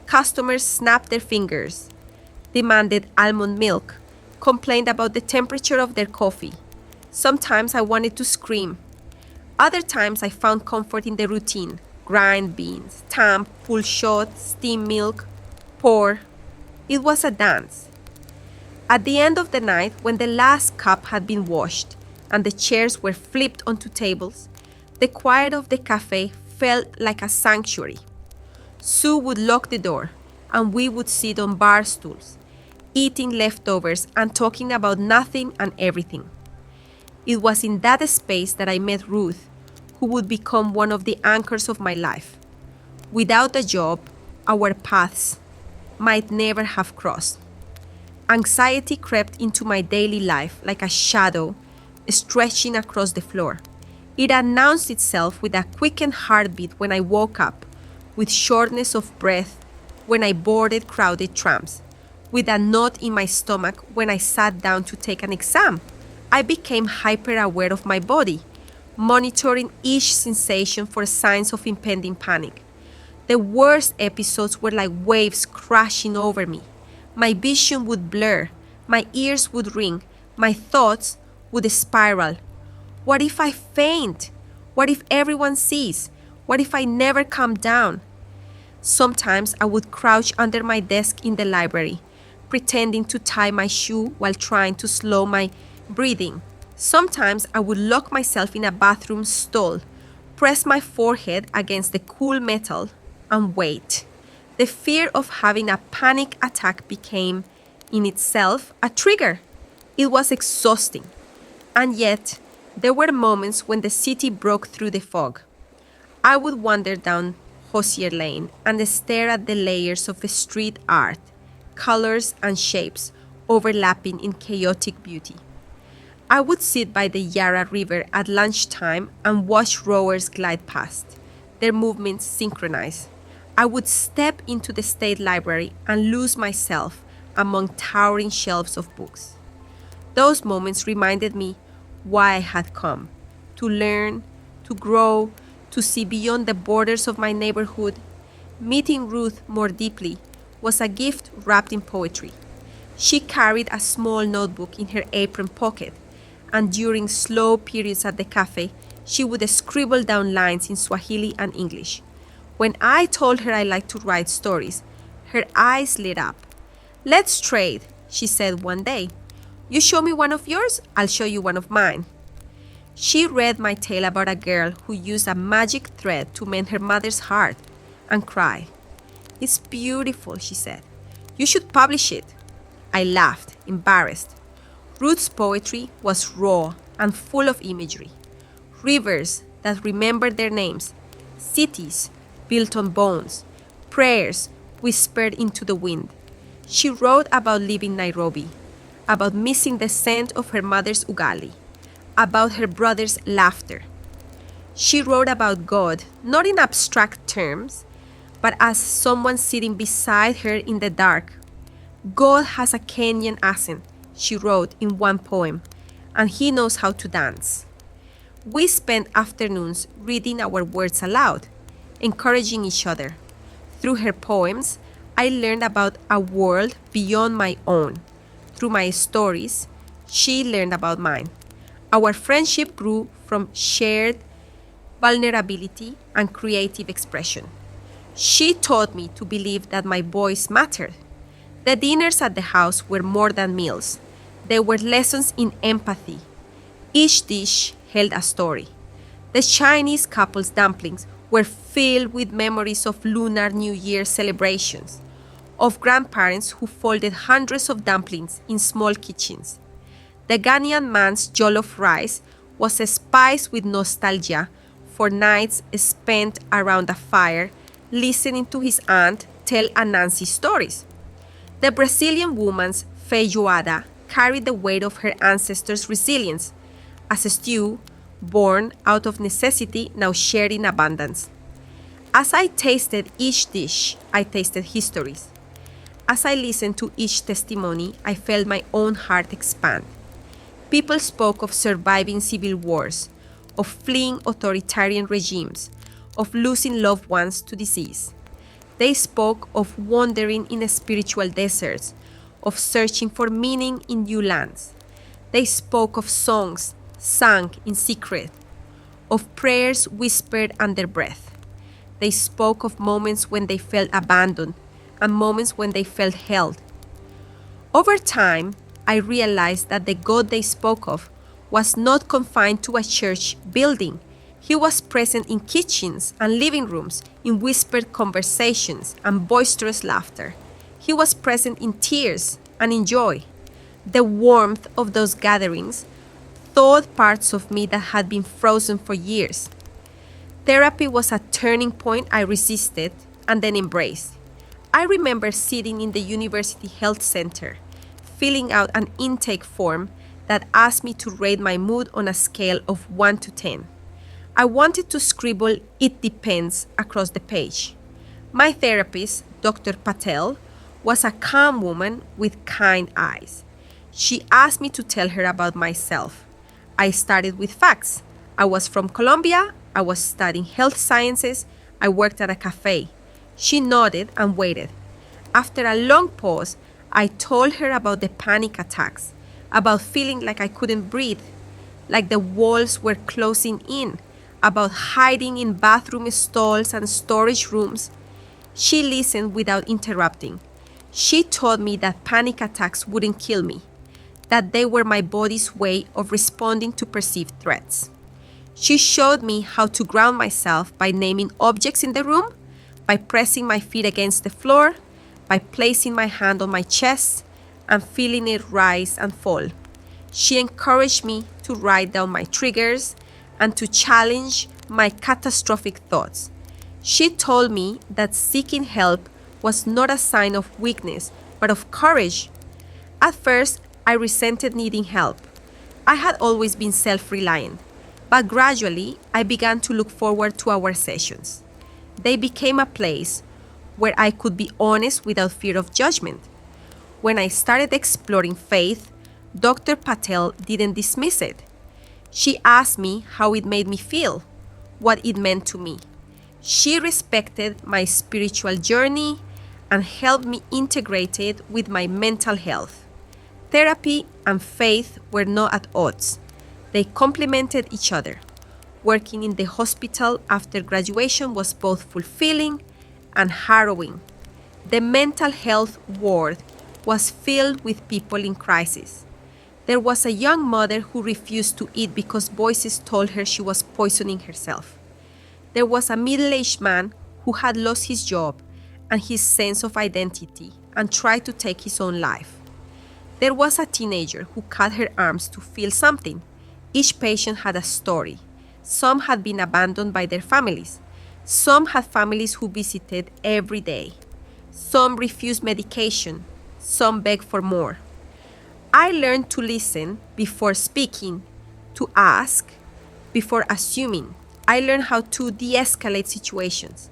Customers snapped their fingers, demanded almond milk, complained about the temperature of their coffee. Sometimes I wanted to scream. Other times I found comfort in the routine: grind beans, tamp, pull shot, steam milk, pour. It was a dance. At the end of the night, when the last cup had been washed and the chairs were flipped onto tables, the quiet of the cafe felt like a sanctuary. Sue would lock the door, and we would sit on bar stools, eating leftovers and talking about nothing and everything. It was in that space that I met Ruth, who would become one of the anchors of my life. Without a job, our paths might never have crossed. Anxiety crept into my daily life like a shadow stretching across the floor. It announced itself with a quickened heartbeat when I woke up, with shortness of breath when I boarded crowded trams, with a knot in my stomach when I sat down to take an exam. I became hyper-aware of my body, monitoring each sensation for signs of impending panic. The worst episodes were like waves crashing over me. My vision would blur, my ears would ring, my thoughts would spiral. What if I faint? What if everyone sees? What if I never calm down? Sometimes I would crouch under my desk in the library, pretending to tie my shoe while trying to slow my breathing. Sometimes I would lock myself in a bathroom stall, press my forehead against the cool metal, and wait. The fear of having a panic attack became, in itself, a trigger. It was exhausting. And yet, there were moments when the city broke through the fog. I would wander down Hosier Lane and stare at the layers of street art, colors and shapes overlapping in chaotic beauty. I would sit by the Yarra River at lunchtime and watch rowers glide past, their movements synchronized. I would step into the State Library and lose myself among towering shelves of books. Those moments reminded me why I had come: to learn, to grow, to see beyond the borders of my neighborhood. Meeting Ruth more deeply was a gift wrapped in poetry. She carried a small notebook in her apron pocket, and during slow periods at the cafe, she would scribble down lines in Swahili and English. When I told her I liked to write stories, her eyes lit up. "Let's trade," she said one day. "You show me one of yours, I'll show you one of mine." She read my tale about a girl who used a magic thread to mend her mother's heart and cried. "It's beautiful," she said. "You should publish it." I laughed, embarrassed. Ruth's poetry was raw and full of imagery. Rivers that remembered their names, cities built on bones, prayers whispered into the wind. She wrote about leaving Nairobi, about missing the scent of her mother's ugali, about her brother's laughter. She wrote about God, not in abstract terms, but as someone sitting beside her in the dark. God has a Kenyan accent, she wrote in one poem, and he knows how to dance. We spent afternoons reading our words aloud, encouraging each other. Through her poems, I learned about a world beyond my own. Through my stories, she learned about mine. Our friendship grew from shared vulnerability and creative expression. She taught me to believe that my voice mattered. The dinners at the house were more than meals. They were lessons in empathy. Each dish held a story. The Chinese couple's dumplings were filled with memories of Lunar New Year celebrations, of grandparents who folded hundreds of dumplings in small kitchens. The Ghanaian man's jollof rice was spiced with nostalgia for nights spent around a fire listening to his aunt tell Anansi stories. The Brazilian woman's feijoada carried the weight of her ancestors' resilience as a stew born out of necessity, now shared in abundance. As I tasted each dish, I tasted histories. As I listened to each testimony, I felt my own heart expand. People spoke of surviving civil wars, of fleeing authoritarian regimes, of losing loved ones to disease. They spoke of wandering in spiritual deserts, of searching for meaning in new lands. They spoke of songs sung in secret, of prayers whispered under breath. They spoke of moments when they felt abandoned and moments when they felt held. Over time, I realized that the God they spoke of was not confined to a church building. He was present in kitchens and living rooms, in whispered conversations and boisterous laughter. He was present in tears and in joy. The warmth of those gatherings thawed parts of me that had been frozen for years. Therapy was a turning point I resisted and then embraced. I remember sitting in the University Health Center, filling out an intake form that asked me to rate my mood on a scale of 1 to 10. I wanted to scribble "it depends" across the page. My therapist, Dr. Patel, was a calm woman with kind eyes. She asked me to tell her about myself. I started with facts. I was from Colombia. I was studying health sciences. I worked at a cafe. She nodded and waited. After a long pause, I told her about the panic attacks, about feeling like I couldn't breathe, like the walls were closing in, about hiding in bathroom stalls and storage rooms. She listened without interrupting. She told me that panic attacks wouldn't kill me, that they were my body's way of responding to perceived threats. She showed me how to ground myself by naming objects in the room, by pressing my feet against the floor, by placing my hand on my chest and feeling it rise and fall. She encouraged me to write down my triggers and to challenge my catastrophic thoughts. She told me that seeking help was not a sign of weakness, but of courage. At first, I resented needing help. I had always been self-reliant, but gradually I began to look forward to our sessions. They became a place where I could be honest without fear of judgment. When I started exploring faith, Dr. Patel didn't dismiss it. She asked me how it made me feel, what it meant to me. She respected my spiritual journey and helped me integrate it with my mental health. Therapy and faith were not at odds. They complemented each other. Working in the hospital after graduation was both fulfilling and harrowing. The mental health ward was filled with people in crisis. There was a young mother who refused to eat because voices told her she was poisoning herself. There was a middle-aged man who had lost his job and his sense of identity and tried to take his own life. There was a teenager who cut her arms to feel something. Each patient had a story. Some had been abandoned by their families. Some had families who visited every day. Some refused medication. Some begged for more. I learned to listen before speaking, to ask before assuming. I learned how to de escalate situations,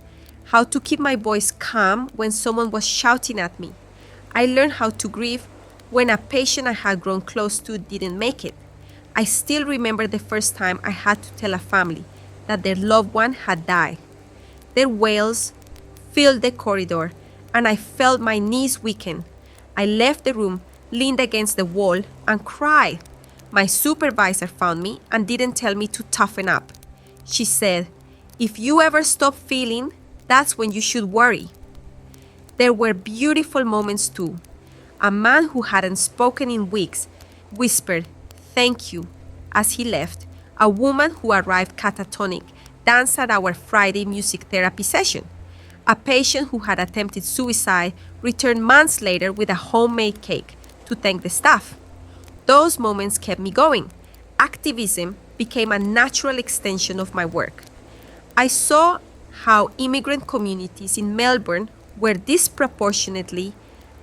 how to keep my voice calm when someone was shouting at me. I learned how to grieve when a patient I had grown close to didn't make it. I still remember the first time I had to tell a family that their loved one had died. Their wails filled the corridor, and I felt my knees weaken. I left the room, leaned against the wall, and cried. My supervisor found me and didn't tell me to toughen up. She said, "If you ever stop feeling, that's when you should worry." There were beautiful moments too. A man who hadn't spoken in weeks whispered, "Thank you," as he left. A woman who arrived catatonic danced at our Friday music therapy session. A patient who had attempted suicide returned months later with a homemade cake to thank the staff. Those moments kept me going. Activism became a natural extension of my work. I saw how immigrant communities in Melbourne were disproportionately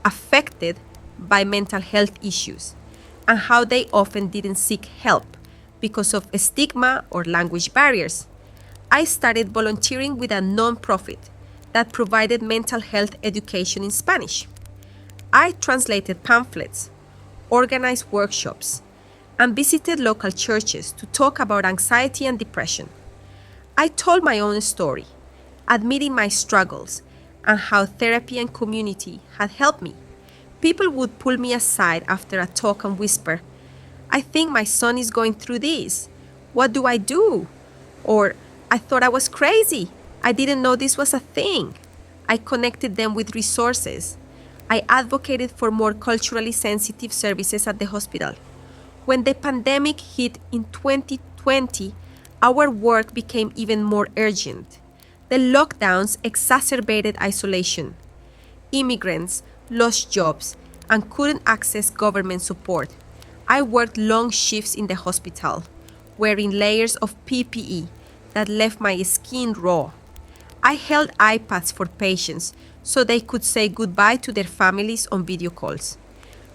affected by mental health issues and how they often didn't seek help because of stigma or language barriers. I started volunteering with a nonprofit that provided mental health education in Spanish. I translated pamphlets, organized workshops, and visited local churches to talk about anxiety and depression. I told my own story, admitting my struggles and how therapy and community had helped me. People would pull me aside after a talk and whisper, "I think my son is going through this. What do I do?" Or, "I thought I was crazy. I didn't know this was a thing." I connected them with resources. I advocated for more culturally sensitive services at the hospital. When the pandemic hit in 2020, our work became even more urgent. The lockdowns exacerbated isolation. Immigrants lost jobs and couldn't access government support. I worked long shifts in the hospital, wearing layers of PPE that left my skin raw. I held iPads for patients so they could say goodbye to their families on video calls.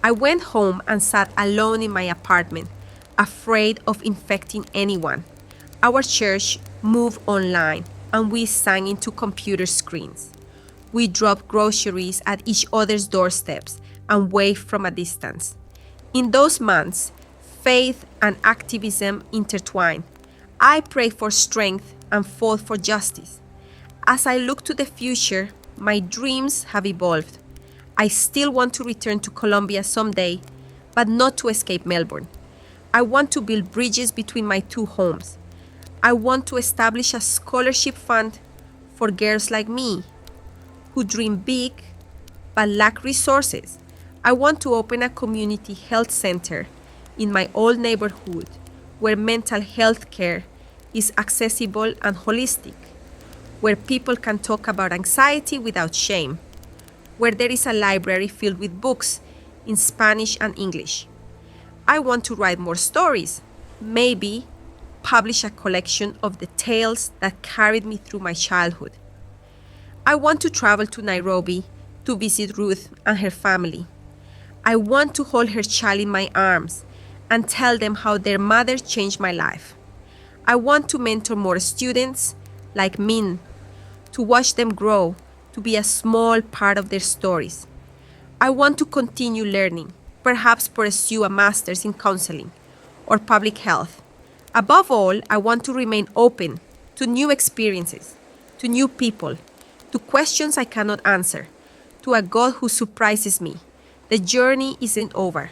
I went home and sat alone in my apartment, afraid of infecting anyone. Our church moved online and we sang into computer screens. We dropped groceries at each other's doorsteps and waved from a distance. In those months, faith and activism intertwined. I prayed for strength and fought for justice. As I look to the future, my dreams have evolved. I still want to return to Colombia someday, but not to escape Melbourne. I want to build bridges between my two homes. I want to establish a scholarship fund for girls like me who dream big but lack resources. I want to open a community health center in my old neighborhood where mental health care is accessible and holistic, where people can talk about anxiety without shame, where there is a library filled with books in Spanish and English. I want to write more stories, maybe publish a collection of the tales that carried me through my childhood. I want to travel to Nairobi to visit Ruth and her family. I want to hold her child in my arms and tell them how their mother changed my life. I want to mentor more students like Min, to watch them grow, to be a small part of their stories. I want to continue learning, perhaps pursue a master's in counseling or public health. Above all, I want to remain open to new experiences, to new people, to questions I cannot answer, to a God who surprises me. The journey isn't over.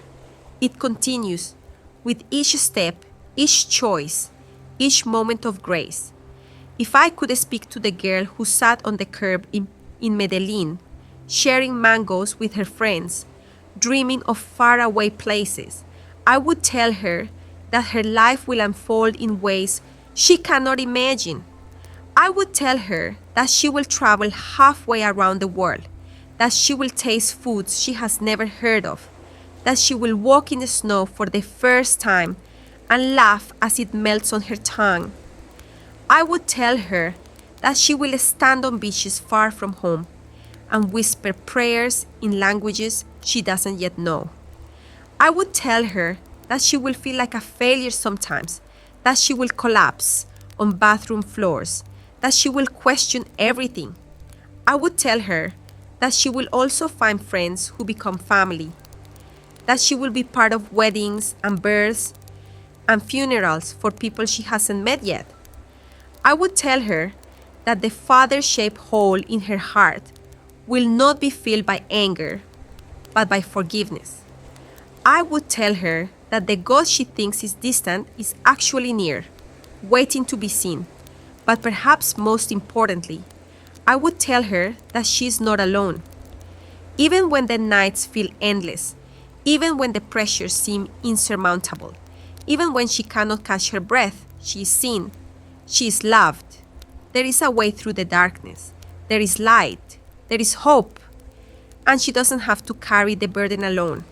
It continues with each step, each choice, each moment of grace. If I could speak to the girl who sat on the curb in Medellin, sharing mangoes with her friends, dreaming of faraway places, I would tell her that her life will unfold in ways she cannot imagine. I would tell her that she will travel halfway around the world, that she will taste foods she has never heard of, that she will walk in the snow for the first time and laugh as it melts on her tongue. I would tell her that she will stand on beaches far from home and whisper prayers in languages she doesn't yet know. I would tell her that she will feel like a failure sometimes, that she will collapse on bathroom floors, that she will question everything. I would tell her that she will also find friends who become family, that she will be part of weddings and births and funerals for people she hasn't met yet. I would tell her that the father shaped hole in her heart will not be filled by anger, but by forgiveness. I would tell her that the God she thinks is distant is actually near, waiting to be seen. But perhaps most importantly, I would tell her that she is not alone. Even when the nights feel endless, even when the pressures seem insurmountable, even when she cannot catch her breath, she is seen, she is loved. There is a way through the darkness. There is light. There is hope. And she doesn't have to carry the burden alone.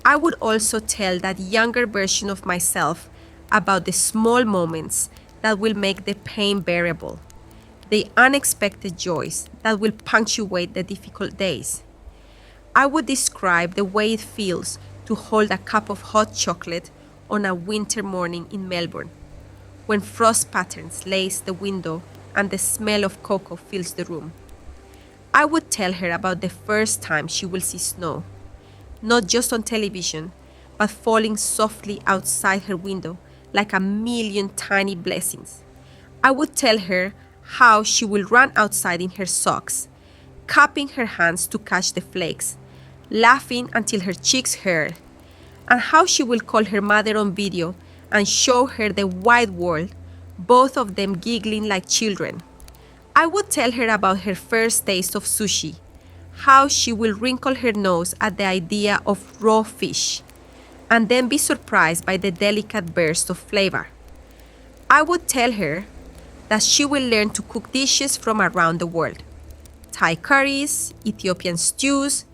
I would also tell that younger version of myself about the small moments that will make the pain bearable, the unexpected joys that will punctuate the difficult days. I would describe the way it feels to hold a cup of hot chocolate on a winter morning in Melbourne, when frost patterns lace the window and the smell of cocoa fills the room. I would tell her about the first time she will see snow, not just on television, but falling softly outside her window like a million tiny blessings. I would tell her how she will run outside in her socks, cupping her hands to catch the flakes, laughing until her cheeks hurt, and how she will call her mother on video and show her the wide world, both of them giggling like children. I would tell her about her first taste of sushi, how she will wrinkle her nose at the idea of raw fish, and then be surprised by the delicate burst of flavor. I would tell her that she will learn to cook dishes from around the world: Thai curries, Ethiopian stews,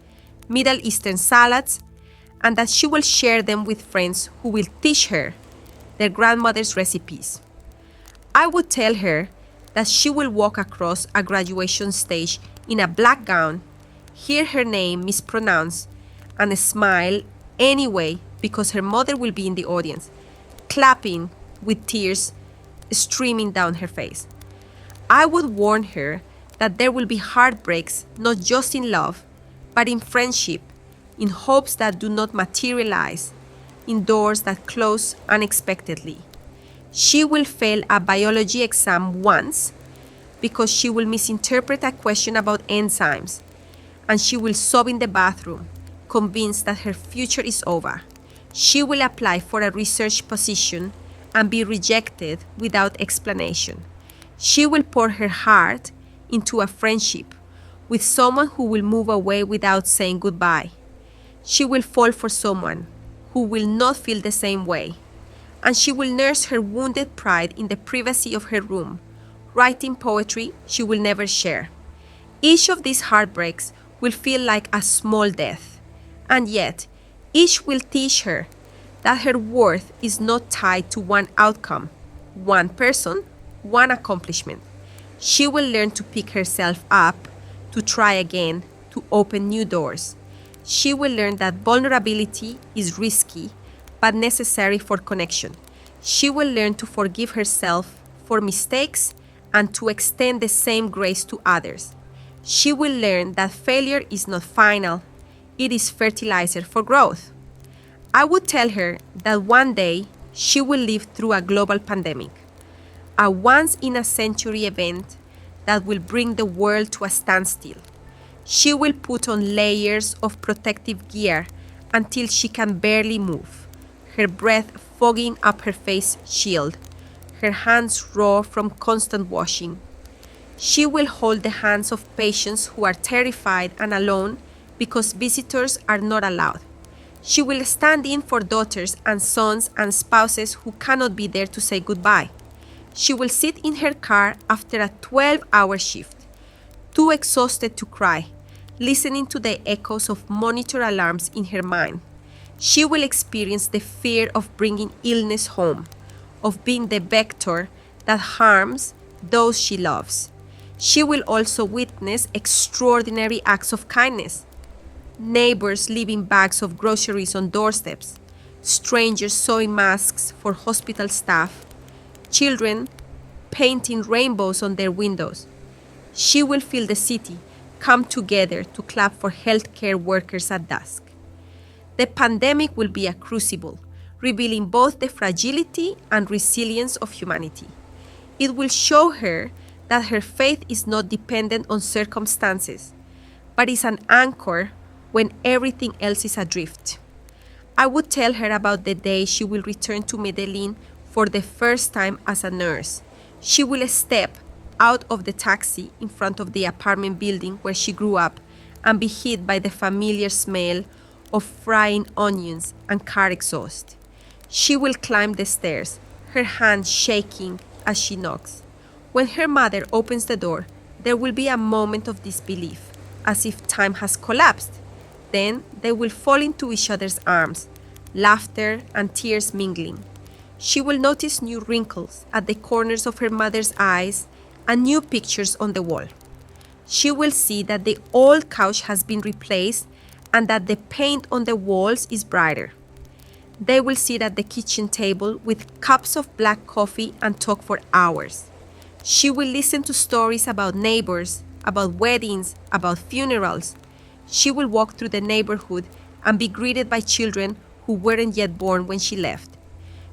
Middle Eastern salads, and that she will share them with friends who will teach her their grandmother's recipes. I would tell her that she will walk across a graduation stage in a black gown, hear her name mispronounced, and smile anyway because her mother will be in the audience, clapping with tears streaming down her face. I would warn her that there will be heartbreaks not just in love, but in friendship, in hopes that do not materialize, in doors that close unexpectedly. She will fail a biology exam once because she will misinterpret a question about enzymes, and she will sob in the bathroom, convinced that her future is over. She will apply for a research position and be rejected without explanation. She will pour her heart into a friendship with someone who will move away without saying goodbye. She will fall for someone who will not feel the same way, and she will nurse her wounded pride in the privacy of her room, writing poetry she will never share. Each of these heartbreaks will feel like a small death, and yet each will teach her that her worth is not tied to one outcome, one person, one accomplishment. She will learn to pick herself up, to try again, to open new doors. She will learn that vulnerability is risky but necessary for connection. She will learn to forgive herself for mistakes and to extend the same grace to others. She will learn that failure is not final, it is fertilizer for growth. I would tell her that one day she will live through a global pandemic, a once-in-a-century event that will bring the world to a standstill. She will put on layers of protective gear until she can barely move, her breath fogging up her face shield, her hands raw from constant washing. She will hold the hands of patients who are terrified and alone because visitors are not allowed. She will stand in for daughters and sons and spouses who cannot be there to say goodbye. She will sit in her car after a 12-hour shift, too exhausted to cry, listening to the echoes of monitor alarms in her mind. She will experience the fear of bringing illness home, of being the vector that harms those she loves. She will also witness extraordinary acts of kindness. neighbors leaving bags of groceries on doorsteps, strangers sewing masks for hospital staff, children painting rainbows on their windows. She will feel the city come together to clap for healthcare workers at dusk. The pandemic will be a crucible, revealing both the fragility and resilience of humanity. It will show her that her faith is not dependent on circumstances, but is an anchor when everything else is adrift. I would tell her about the day she will return to Medellin for the first time as a nurse. She will step out of the taxi in front of the apartment building where she grew up and be hit by the familiar smell of frying onions and car exhaust. She will climb the stairs, her hand shaking as she knocks. When her mother opens the door, there will be a moment of disbelief, as if time has collapsed. Then they will fall into each other's arms, laughter and tears mingling. She will notice new wrinkles at the corners of her mother's eyes and new pictures on the wall. She will see that the old couch has been replaced and that the paint on the walls is brighter. They will sit at the kitchen table with cups of black coffee and talk for hours. She will listen to stories about neighbors, about weddings, about funerals. She will walk through the neighborhood and be greeted by children who weren't yet born when she left.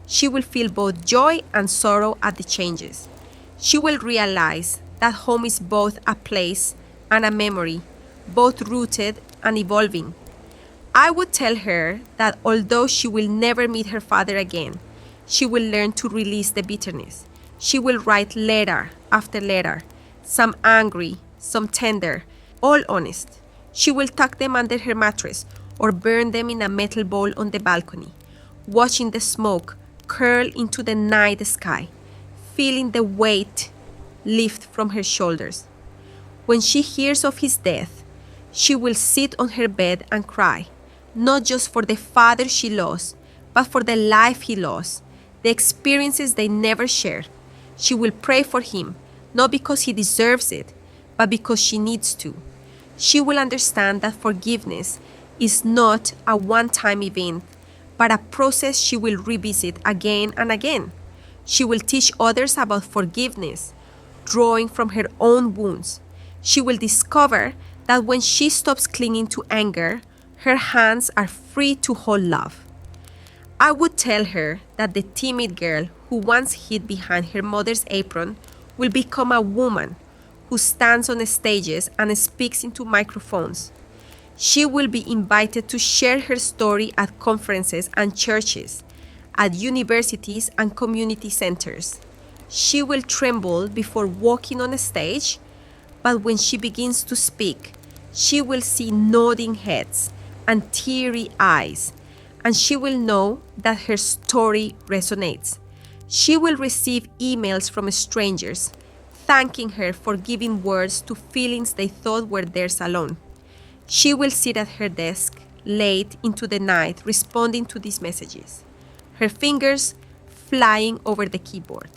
She will feel both joy and sorrow at the changes. She will realize that home is both a place and a memory, both rooted and evolving. I would tell her that although she will never meet her father again, she will learn to release the bitterness. She will write letter after letter, some angry, some tender, all honest. She will tuck them under her mattress or burn them in a metal bowl on the balcony, watching the smoke curl into the night sky, feeling the weight lift from her shoulders. When she hears of his death, she will sit on her bed and cry, not just for the father she lost, but for the life he lost, the experiences they never shared. She will pray for him, not because he deserves it, but because she needs to. She will understand that forgiveness is not a one-time event, but a process she will revisit again and again. She will teach others about forgiveness, drawing from her own wounds. She will discover that when she stops clinging to anger, her hands are free to hold love. I would tell her that the timid girl who once hid behind her mother's apron will become a woman who stands on stages and speaks into microphones. She will be invited to share her story at conferences and churches, at universities and community centers. She will tremble before walking on a stage, but when she begins to speak, she will see nodding heads and teary eyes, and she will know that her story resonates. She will receive emails from strangers thanking her for giving words to feelings they thought were theirs alone. She will sit at her desk late into the night responding to these messages, her fingers flying over the keyboard,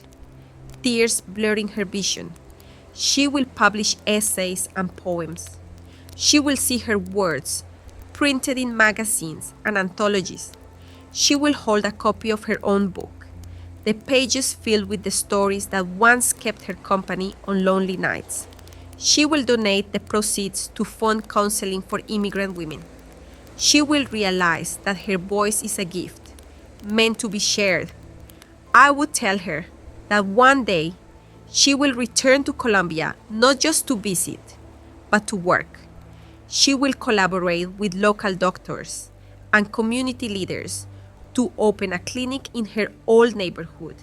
tears blurring her vision. She will publish essays and poems. She will see her words printed in magazines and anthologies. She will hold a copy of her own book, the pages filled with the stories that once kept her company on lonely nights. She will donate the proceeds to fund counseling for immigrant women. She will realize that her voice is a gift, meant to be shared. I would tell her that one day she will return to Colombia not just to visit, but to work. She will collaborate with local doctors and community leaders to open a clinic in her old neighborhood.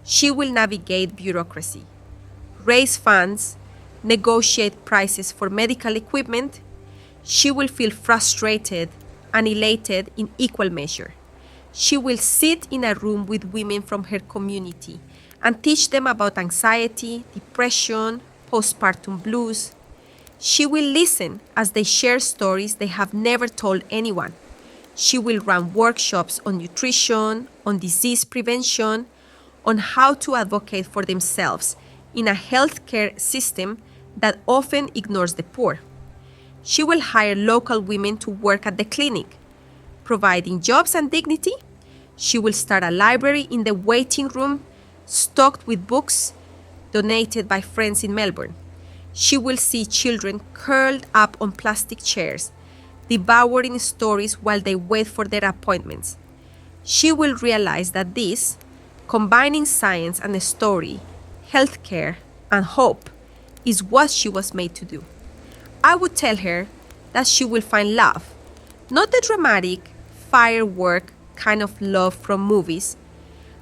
She will navigate bureaucracy, raise funds, negotiate prices for medical equipment. She will feel frustrated and elated in equal measure. She will sit in a room with women from her community and teach them about anxiety, depression, postpartum blues. She will listen as they share stories they have never told anyone. She will run workshops on nutrition, on disease prevention, on how to advocate for themselves in a healthcare system that often ignores the poor. She will hire local women to work at the clinic, providing jobs and dignity. She will start a library in the waiting room, stocked with books donated by friends in Melbourne. She will see children curled up on plastic chairs, devouring stories while they wait for their appointments. She will realize that this, combining science and story, healthcare, and hope, is what she was made to do. I would tell her that she will find love, not the dramatic, firework kind of love from movies,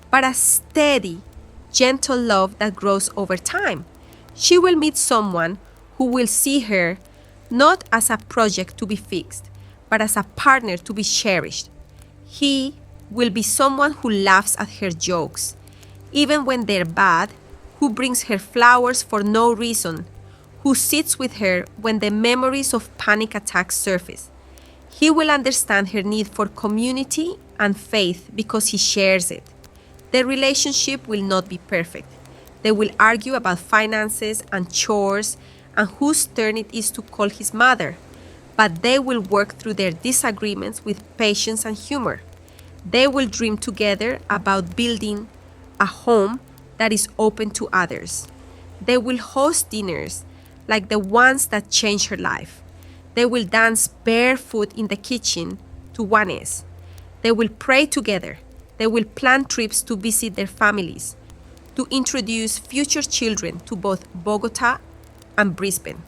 but a steady, gentle love that grows over time. She will meet someone who will see her not as a project to be fixed, but as a partner to be cherished. He will be someone who laughs at her jokes, even when they're bad, who brings her flowers for no reason, who sits with her when the memories of panic attacks surface. He will understand her need for community and faith because he shares it. Their relationship will not be perfect. They will argue about finances and chores and whose turn it is to call his mother, but they will work through their disagreements with patience and humor. They will dream together about building a home that is open to others. They will host dinners like the ones that changed her life. They will dance barefoot in the kitchen to Juanes. They will pray together. They will plan trips to visit their families, to introduce future children to both Bogota and Brisbane,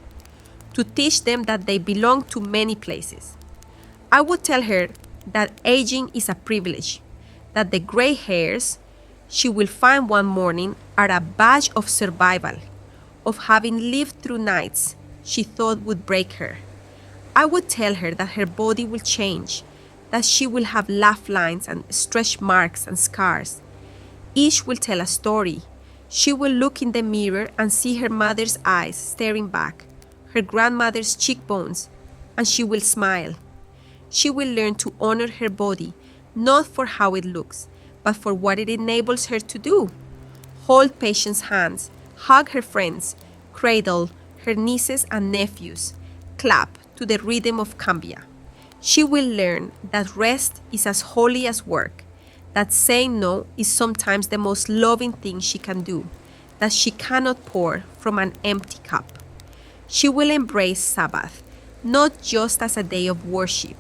to teach them that they belong to many places. I would tell her that aging is a privilege, that the gray hairs she will find one morning are a badge of survival, of having lived through nights she thought would break her. I would tell her that her body will change, that she will have laugh lines and stretch marks and scars. Each will tell a story. She will look in the mirror and see her mother's eyes staring back, her grandmother's cheekbones, and she will smile. She will learn to honor her body, not for how it looks, but for what it enables her to do. Hold patients' hands, hug her friends, cradle her nieces and nephews, clap to the rhythm of cambia. She will learn that rest is as holy as work, that saying no is sometimes the most loving thing she can do, that she cannot pour from an empty cup. She will embrace Sabbath, not just as a day of worship,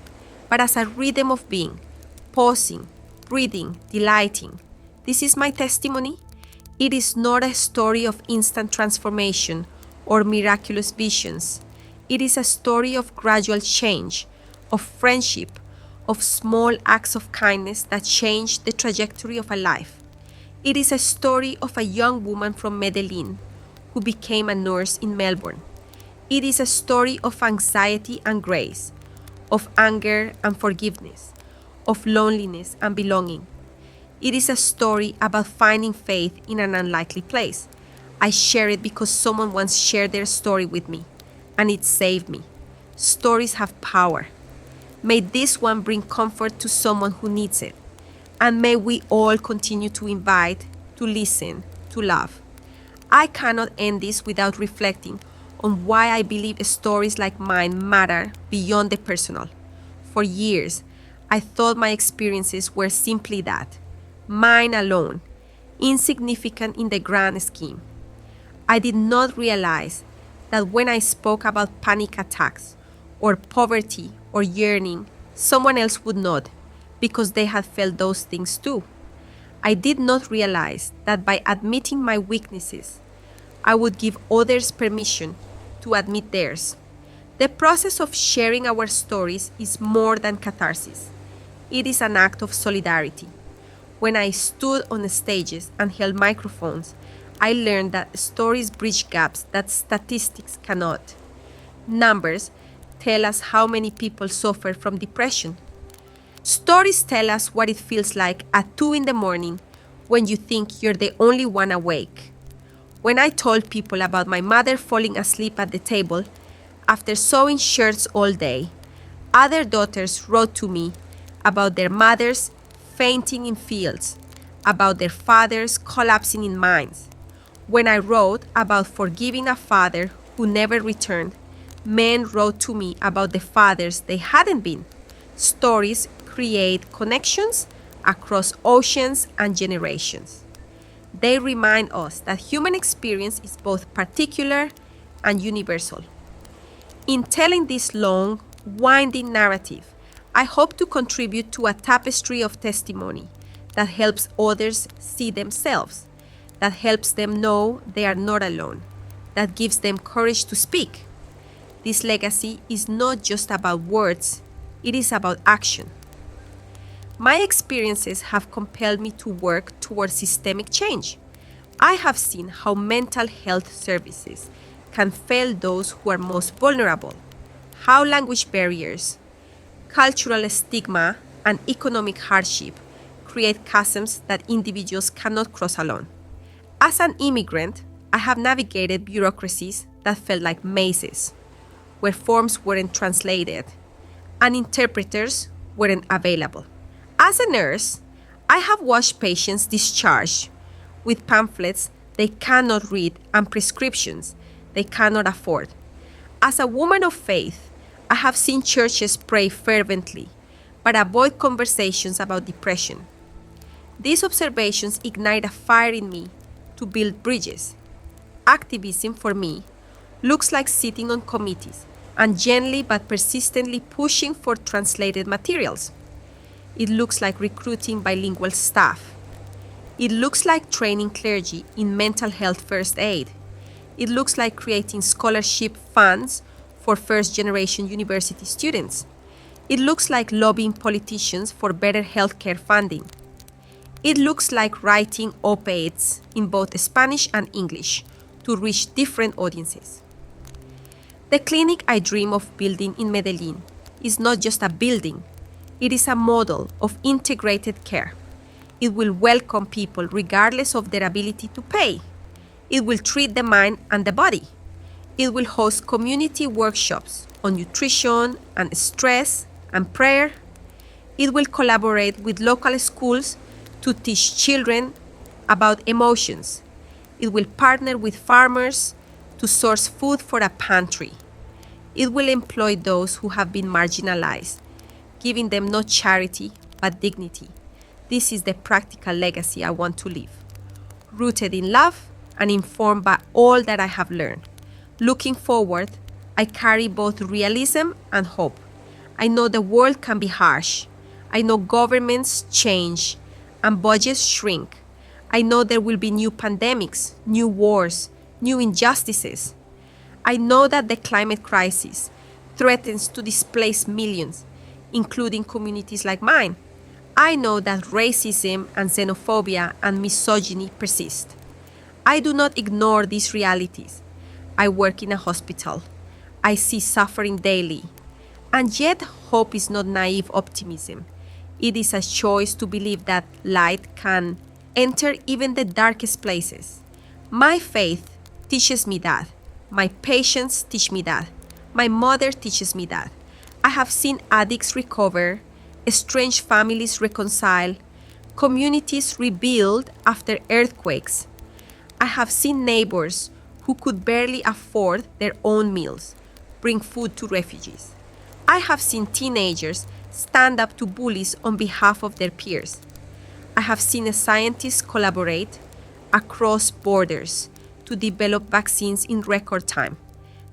but as a rhythm of being, pausing, breathing, delighting. This is my testimony. It is not a story of instant transformation or miraculous visions. It is a story of gradual change, of friendship, of small acts of kindness that change the trajectory of a life. It is a story of a young woman from Medellin who became a nurse in Melbourne. It is a story of anxiety and grace, of anger and forgiveness, of loneliness and belonging. It is a story about finding faith in an unlikely place. I share it because someone once shared their story with me, and it saved me. Stories have power. May this one bring comfort to someone who needs it. And may we all continue to invite, to listen, to love. I cannot end this without reflecting on why I believe stories like mine matter beyond the personal. For years, I thought my experiences were simply that, mine alone, insignificant in the grand scheme. I did not realize that when I spoke about panic attacks, or poverty, or yearning, someone else would nod, because they had felt those things too. I did not realize that by admitting my weaknesses, I would give others permission to admit theirs. The process of sharing our stories is more than catharsis. It is an act of solidarity. When I stood on stages and held microphones, I learned that stories bridge gaps that statistics cannot. Numbers tell us how many people suffer from depression. Stories tell us what it feels like at 2 in the morning when you think you're the only one awake. When I told people about my mother falling asleep at the table after sewing shirts all day, other daughters wrote to me about their mothers fainting in fields, about their fathers collapsing in mines. When I wrote about forgiving a father who never returned, Men wrote to me about the fathers they hadn't been. Stories create connections across oceans and generations. They remind us that human experience is both particular and universal. In telling this long, winding narrative, I hope to contribute to a tapestry of testimony that helps others see themselves, that helps them know they are not alone, that gives them courage to speak. This legacy is not just about words, it is about action. My experiences have compelled me to work towards systemic change. I have seen how mental health services can fail those who are most vulnerable, how language barriers, cultural stigma, and economic hardship create chasms that individuals cannot cross alone. As an immigrant, I have navigated bureaucracies that felt like mazes, where forms weren't translated and interpreters weren't available. As a nurse, I have watched patients discharged with pamphlets they cannot read and prescriptions they cannot afford. As a woman of faith, I have seen churches pray fervently but avoid conversations about depression. These observations ignite a fire in me to build bridges. Activism for me looks like sitting on committees and gently but persistently pushing for translated materials. It looks like recruiting bilingual staff. It looks like training clergy in mental health first aid. It looks like creating scholarship funds for first-generation university students. It looks like lobbying politicians for better healthcare funding. It looks like writing op-eds in both Spanish and English to reach different audiences. The clinic I dream of building in Medellin is not just a building, it is a model of integrated care. It will welcome people regardless of their ability to pay. It will treat the mind and the body. It will host community workshops on nutrition and stress and prayer. It will collaborate with local schools to teach children about emotions. It will partner with farmers to source food for a pantry. It will employ those who have been marginalized, giving them not charity but dignity. This is the practical legacy I want to leave, rooted in love and informed by all that I have learned. Looking forward, I carry both realism and hope. I know the world can be harsh. I know governments change and budgets shrink. I know there will be new pandemics, new wars, new injustices. I know that the climate crisis threatens to displace millions, including communities like mine. I know that racism and xenophobia and misogyny persist. I do not ignore these realities. I work in a hospital. I see suffering daily. And yet, hope is not naive optimism. It is a choice to believe that light can enter even the darkest places. My faith teaches me that. My patients teach me that. My mother teaches me that. I have seen addicts recover, estranged families reconcile, communities rebuild after earthquakes. I have seen neighbors who could barely afford their own meals bring food to refugees. I have seen teenagers stand up to bullies on behalf of their peers. I have seen scientists collaborate across borders to develop vaccines in record time.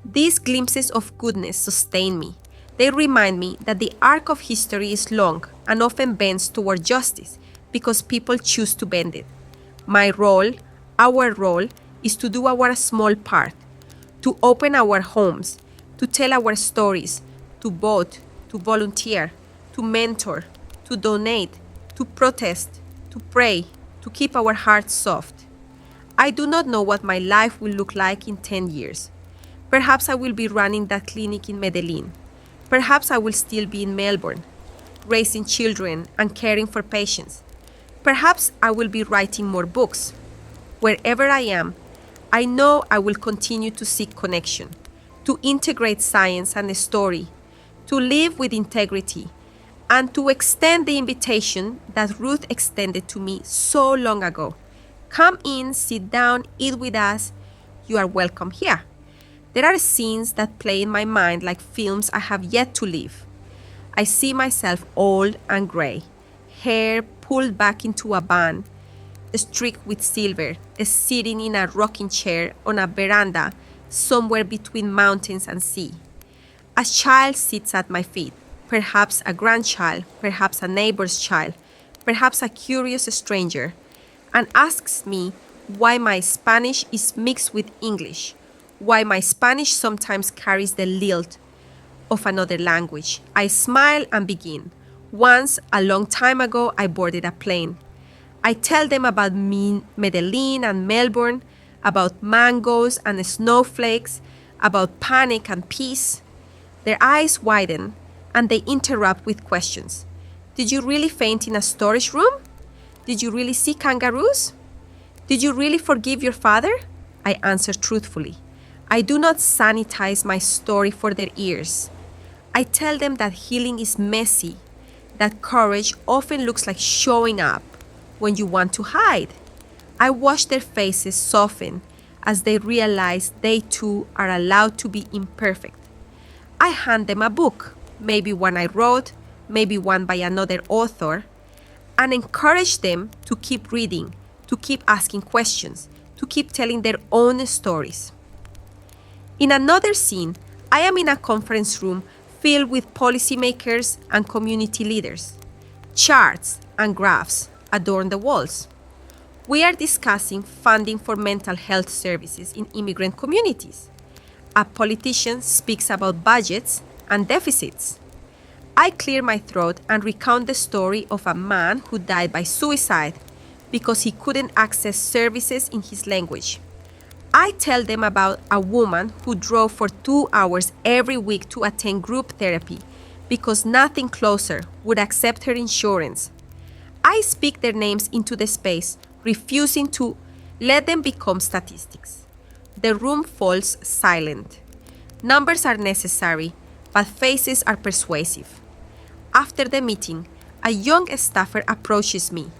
These glimpses of goodness sustain me. They remind me that the arc of history is long and often bends toward justice because people choose to bend it. My role, our role, is to do our small part, to open our homes, to tell our stories, to vote, to volunteer, to mentor, to donate, to protest, to pray, to keep our hearts soft. I do not know what my life will look like in 10 years. Perhaps I will be running that clinic in Medellin. Perhaps I will still be in Melbourne, raising children and caring for patients. Perhaps I will be writing more books. Wherever I am, I know I will continue to seek connection, to integrate science and story, to live with integrity, and to extend the invitation that Ruth extended to me so long ago. Come in, sit down, eat with us. You are welcome here. There are scenes that play in my mind like films I have yet to live. I see myself old and gray, hair pulled back into a bun, streaked with silver, sitting in a rocking chair on a veranda somewhere between mountains and sea. A child sits at my feet, perhaps a grandchild, perhaps a neighbor's child, perhaps a curious stranger, and asks me why my Spanish is mixed with English, why my Spanish sometimes carries the lilt of another language. I smile and begin. Once, a long time ago, I boarded a plane. I tell them about Medellin and Melbourne, about mangoes and snowflakes, about panic and peace. Their eyes widen and they interrupt with questions. Did you really faint in a storage room? Did you really see kangaroos? Did you really forgive your father? I answer truthfully. I do not sanitize my story for their ears. I tell them that healing is messy, that courage often looks like showing up when you want to hide. I watch their faces soften as they realize they too are allowed to be imperfect. I hand them a book, maybe one I wrote, maybe one by another author, and encourage them to keep reading, to keep asking questions, to keep telling their own stories. In another scene, I am in a conference room filled with policymakers and community leaders. Charts and graphs adorn the walls. We are discussing funding for mental health services in immigrant communities. A politician speaks about budgets and deficits. I clear my throat and recount the story of a man who died by suicide because he couldn't access services in his language. I tell them about a woman who drove for 2 hours every week to attend group therapy because nothing closer would accept her insurance. I speak their names into the space, refusing to let them become statistics. The room falls silent. Numbers are necessary, but faces are persuasive. After the meeting, a young staffer approaches me,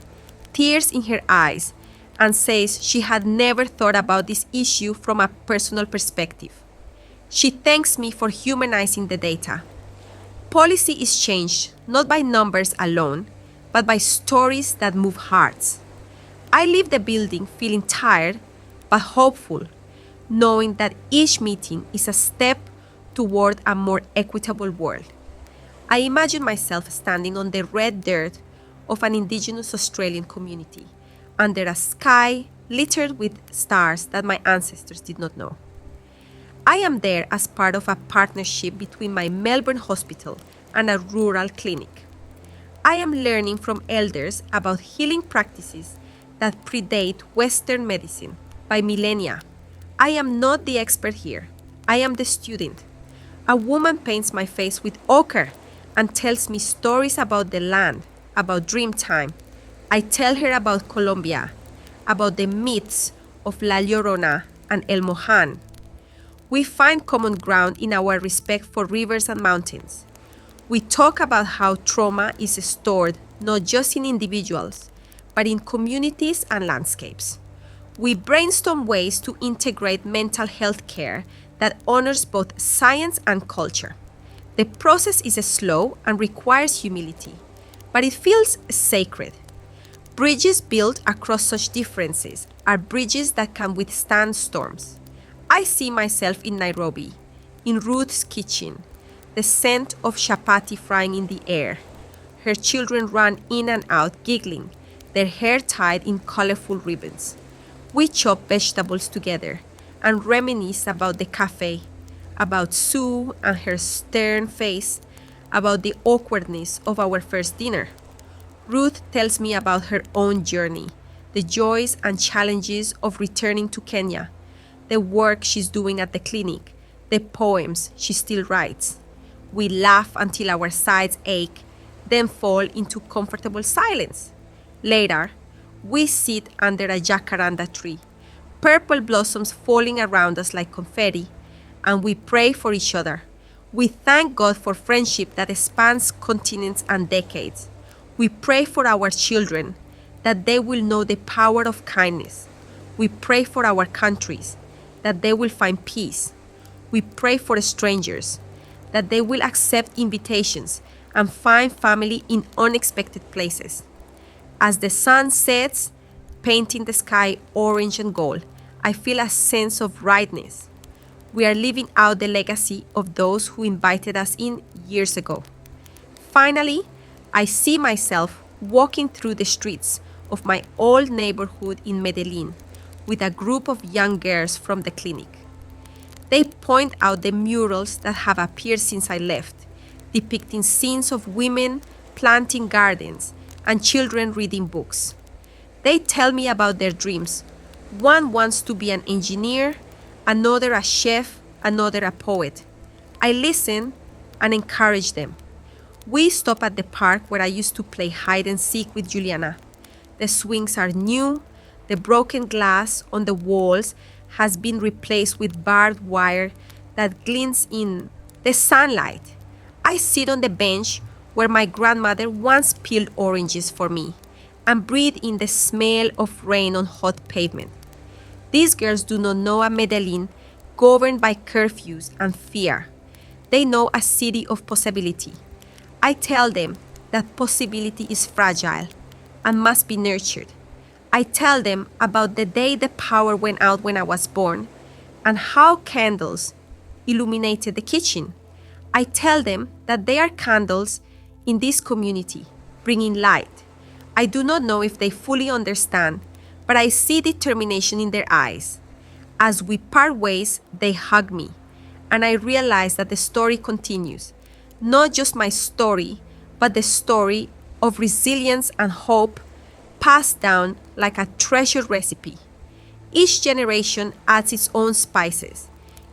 tears in her eyes, and says she had never thought about this issue from a personal perspective. She thanks me for humanizing the data. Policy is changed not by numbers alone, but by stories that move hearts. I leave the building feeling tired but hopeful, knowing that each meeting is a step toward a more equitable world. I imagine myself standing on the red dirt of an indigenous Australian community, under a sky littered with stars that my ancestors did not know. I am there as part of a partnership between my Melbourne hospital and a rural clinic. I am learning from elders about healing practices that predate Western medicine by millennia. I am not the expert here. I am the student. A woman paints my face with ochre and tells me stories about the land, about Dreamtime. I tell her about Colombia, about the myths of La Llorona and El Mojan. We find common ground in our respect for rivers and mountains. We talk about how trauma is stored not just in individuals, but in communities and landscapes. We brainstorm ways to integrate mental health care that honors both science and culture. The process is slow and requires humility, but it feels sacred. Bridges built across such differences are bridges that can withstand storms. I see myself in Nairobi, in Ruth's kitchen, the scent of chapati frying in the air. Her children run in and out, giggling, their hair tied in colorful ribbons. We chop vegetables together and reminisce about the cafe, about Sue and her stern face, about the awkwardness of our first dinner. Ruth tells me about her own journey, the joys and challenges of returning to Kenya, the work she's doing at the clinic, the poems she still writes. We laugh until our sides ache, then fall into comfortable silence. Later, we sit under a jacaranda tree, purple blossoms falling around us like confetti, and we pray for each other. We thank God for friendship that spans continents and decades. We pray for our children, that they will know the power of kindness. We pray for our countries, that they will find peace. we pray for strangers, that they will accept invitations and find family in unexpected places. As the sun sets, painting the sky orange and gold, I feel a sense of rightness. We are living out the legacy of those who invited us in years ago. Finally, I see myself walking through the streets of my old neighborhood in Medellin with a group of young girls from the clinic. They point out the murals that have appeared since I left, depicting scenes of women planting gardens and children reading books. They tell me about their dreams. One wants to be an engineer, another a chef, another a poet. I listen and encourage them. We stop at the park where I used to play hide and seek with Juliana. The swings are new, the broken glass on the walls has been replaced with barbed wire that glints in the sunlight. I sit on the bench where my grandmother once peeled oranges for me and breathe in the smell of rain on hot pavement. These girls do not know a Medellin governed by curfews and fear. They know a city of possibility. I tell them that possibility is fragile and must be nurtured. I tell them about the day the power went out when I was born and how candles illuminated the kitchen. I tell them that they are candles in this community, bringing light. I do not know if they fully understand, but I see determination in their eyes. As we part ways, they hug me, and I realize that the story continues. Not just my story, but the story of resilience and hope passed down like a treasured recipe. Each generation adds its own spices,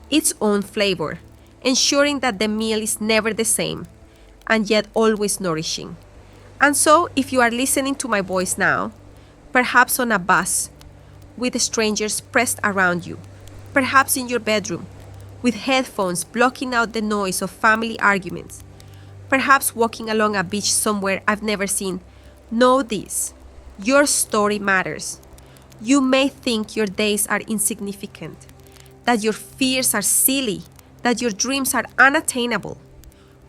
its own flavor, ensuring that the meal is never the same, and yet always nourishing. And so, if you are listening to my voice now, perhaps on a bus, with strangers pressed around you, perhaps in your bedroom, with headphones blocking out the noise of family arguments, perhaps walking along a beach somewhere I've never seen, know this: your story matters. You may think your days are insignificant, that your fears are silly, that your dreams are unattainable.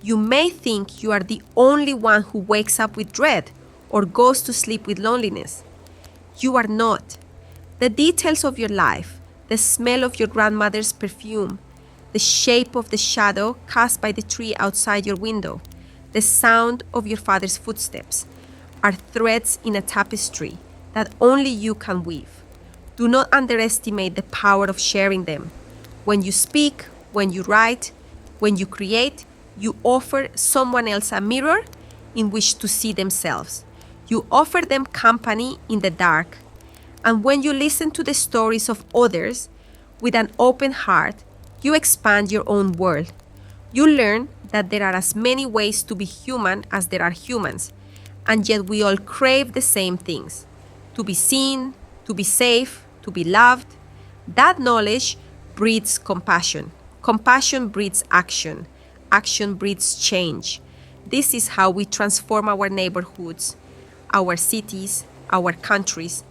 You may think you are the only one who wakes up with dread or goes to sleep with loneliness. You are not. The details of your life, the smell of your grandmother's perfume, the shape of the shadow cast by the tree outside your window, the sound of your father's footsteps, are threads in a tapestry that only you can weave. Do not underestimate the power of sharing them. When you speak, when you write, when you create, you offer someone else a mirror in which to see themselves. You offer them company in the dark. And when you listen to the stories of others with an open heart, you expand your own world. You learn that there are as many ways to be human as there are humans, and yet we all crave the same things: to be seen, to be safe, to be loved. That knowledge breeds compassion. Compassion breeds action. Action breeds change. This is how we transform our neighborhoods, our cities, our countries,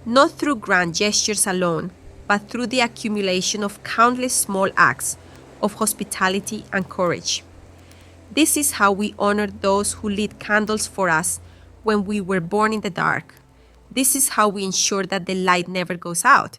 not through grand gestures alone, but through the accumulation of countless small acts of hospitality and courage. This is how we honor those who lit candles for us when we were born in the dark. This is how we ensure that the light never goes out.